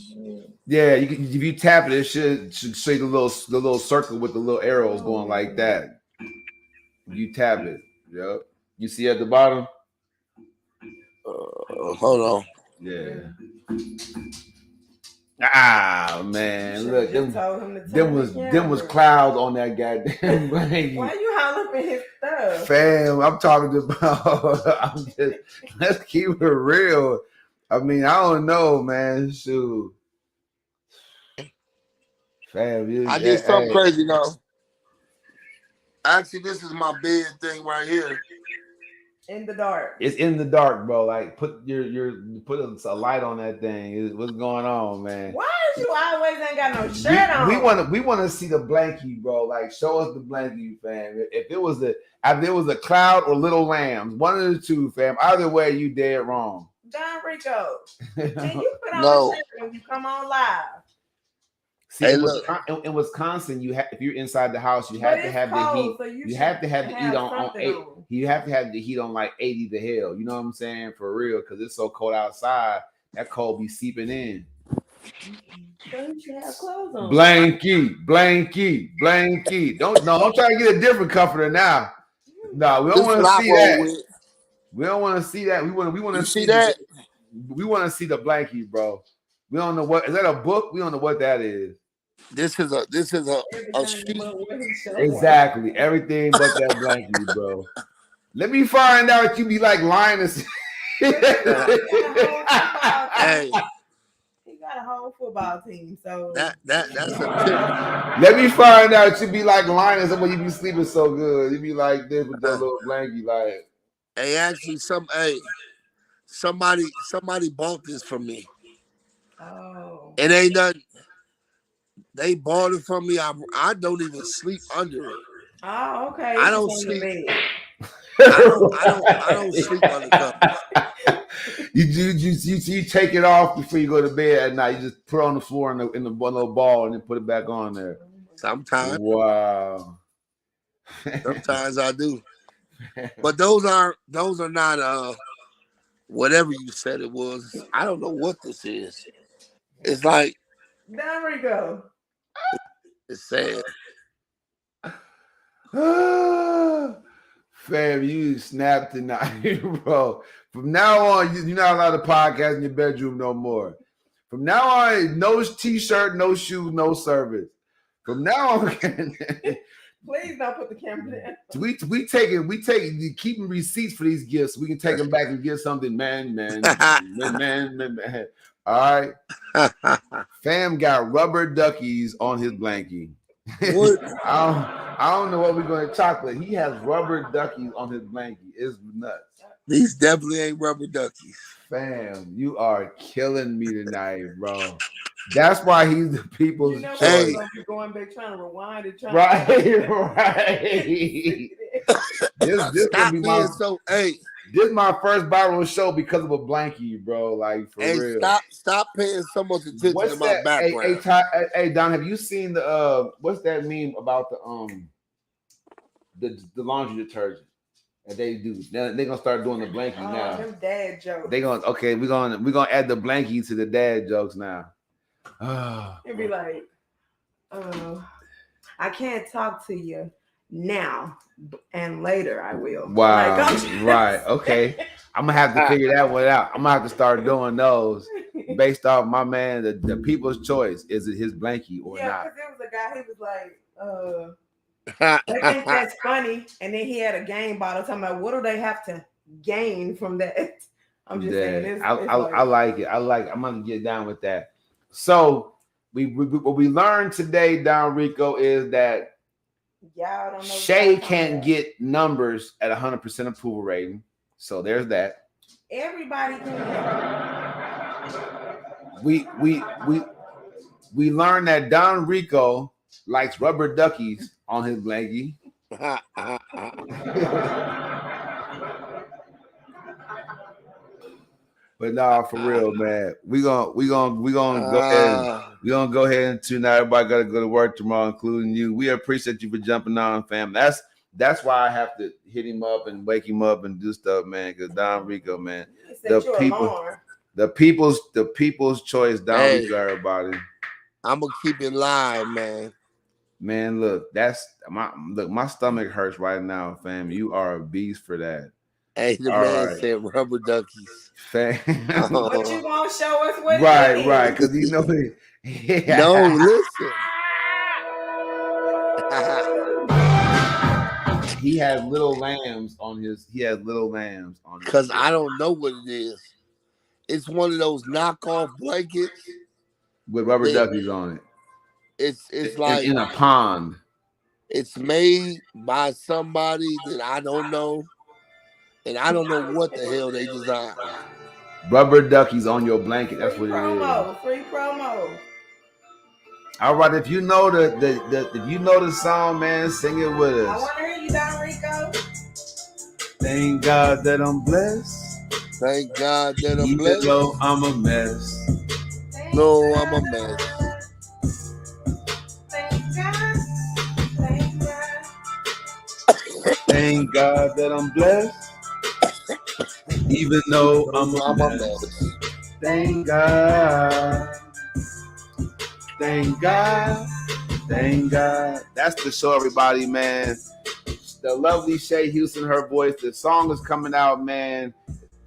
Yeah, you can, if you tap it, it should show you the little circle with the little arrows going like that. You tap it. Yep. You see at the bottom? Hold on. Yeah. Ah man, look, them was clouds on that goddamn blanket. Why you hollering for his stuff? Fam, I'm talking about. Let's keep it real. I mean, I don't know, man. Shoot, fam, I did something crazy though. Actually, this is my bed thing right here. In the dark. It's in the dark, bro. Like put a light on that thing. What's going on, man? Why is you always ain't got no shirt on? We want to see the blankie, bro. Like show us the blankie, fam. If it was a cloud or little lambs, one of the two, fam. Either way, you dead wrong. Don Rico, can you put on No. a shirt when you come on live? See, Hey, in Wisconsin, if you're inside the house, you have to have the heat. So you have to have the heat on 8. You have to have the heat on like 80 to hell. You know what I'm saying? For real, because it's so cold outside. That cold be seeping in. So you should have clothes on. Blankie. Don't try to get a different comforter now. No, we don't want to see that. With. We don't want to see that. We want to see that. We want to see the blankie, bro. We don't know what is that a book? We don't know what that is. This is a sheet. Exactly. Everything but that blankie, bro. Let me find out you be like Linus. Hey. He got a whole football team, so that's a tip. Let me find out you be like Linus when you be sleeping so good. You be like this with your little blankie, like. Hey, actually, somebody bought this for me. Oh. It ain't nothing. They bought it from me. I don't even sleep under it. Oh, okay. I don't sleep. I don't sleep under covers. You take it off before you go to bed at night. You just put it on the floor in the one little ball and then put it back on there. Sometimes. Wow. Sometimes I do. But those are not whatever you said it was. I don't know what this is. It's like there we go. It's sad. Fam, you snapped tonight, bro. From now on, you're not allowed to podcast in your bedroom no more. From now on, no t-shirt, no shoes, no service. From now on, please don't put the camera down. We keeping receipts for these gifts. We can take them back and get something, man. All right. Fam got rubber duckies on his blankie. I don't know what we're going to chocolate. He has rubber duckies on his blankie. It's nuts. These definitely ain't rubber duckies. Fam, you are killing me tonight, bro. That's why he's the people's choice. Hey, going back trying to rewind it. Right. This gonna be my This is my first viral show because of a blankie, bro. Like for real. Stop paying so much attention to my background. Hey, Don, have you seen the what's that meme about the laundry detergent that they do? They're gonna start doing the blankie now. Them dad jokes. We're gonna add the blankie to the dad jokes now. It'd be like, I can't talk to you now, and later I will. Wow. Right. Okay. I'm gonna have to figure that one out. I'm gonna have to start doing those based off my man, the people's choice. Is it his blankie or not? Yeah, because there was a guy, he was like, I think that's funny. And then he had a game bottle talking about what do they have to gain from that? I'm just saying this. I like it. I'm gonna get down with that. So what we learned today, Don Rico, is that Y'all don't know Shay can't get numbers at 100% approval rating. So there's that. Everybody can. We learned that Don Rico likes rubber duckies on his blankie. But nah, for real, man. We gonna go ahead. We gonna go ahead and tune. Now everybody gotta go to work tomorrow, including you. We appreciate you for jumping on, fam. That's why I have to hit him up and wake him up and do stuff, man. Because Don Rico, man, the people's choice, Don Rico, everybody. I'm gonna keep it live, man. Man, look, my stomach hurts right now, fam. You are a beast for that. Hey, the man said rubber duckies. Fam. But you won't show us what right, because you know No, listen. He has little lambs on his. Because I don't know what it is. It's one of those knockoff blankets with rubber duckies on it. It's like in a pond. It's made by somebody that I don't know, and I don't know what the hell they designed. Rubber duckies on your blanket. That's what it is. Free promo. All right, if you know the song, man, sing it with us. I want to hear you, Don Rico. Thank God that I'm blessed. Thank God that I'm blessed. Even though I'm a mess. No, I'm a mess. Thank God. Thank God. Thank God that I'm blessed. Even though I'm a mess. Thank God. Thank God. Thank God. That's the show, everybody, man. The lovely Shay Houston, her voice. The song is coming out, man.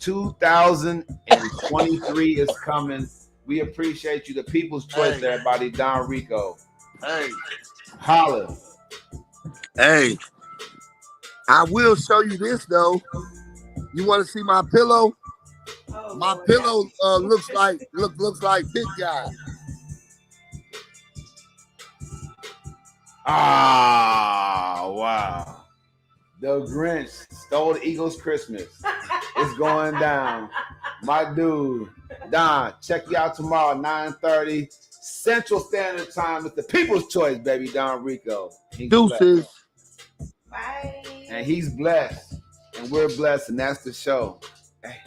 2023 is coming. We appreciate you. The people's choice, everybody. Don Rico. Hey. Holla. Hey. I will show you this, though. You want to see my pillow? Oh, my pillow looks like Big Guy. Ah, wow. The Grinch stole the Eagles' Christmas. It's going down. My dude, Don, check you out tomorrow, 9:30 Central Standard Time. It's the people's choice, baby, Don Rico. Deuces. Bye. And he's blessed. And we're blessed, and that's the show. Hey.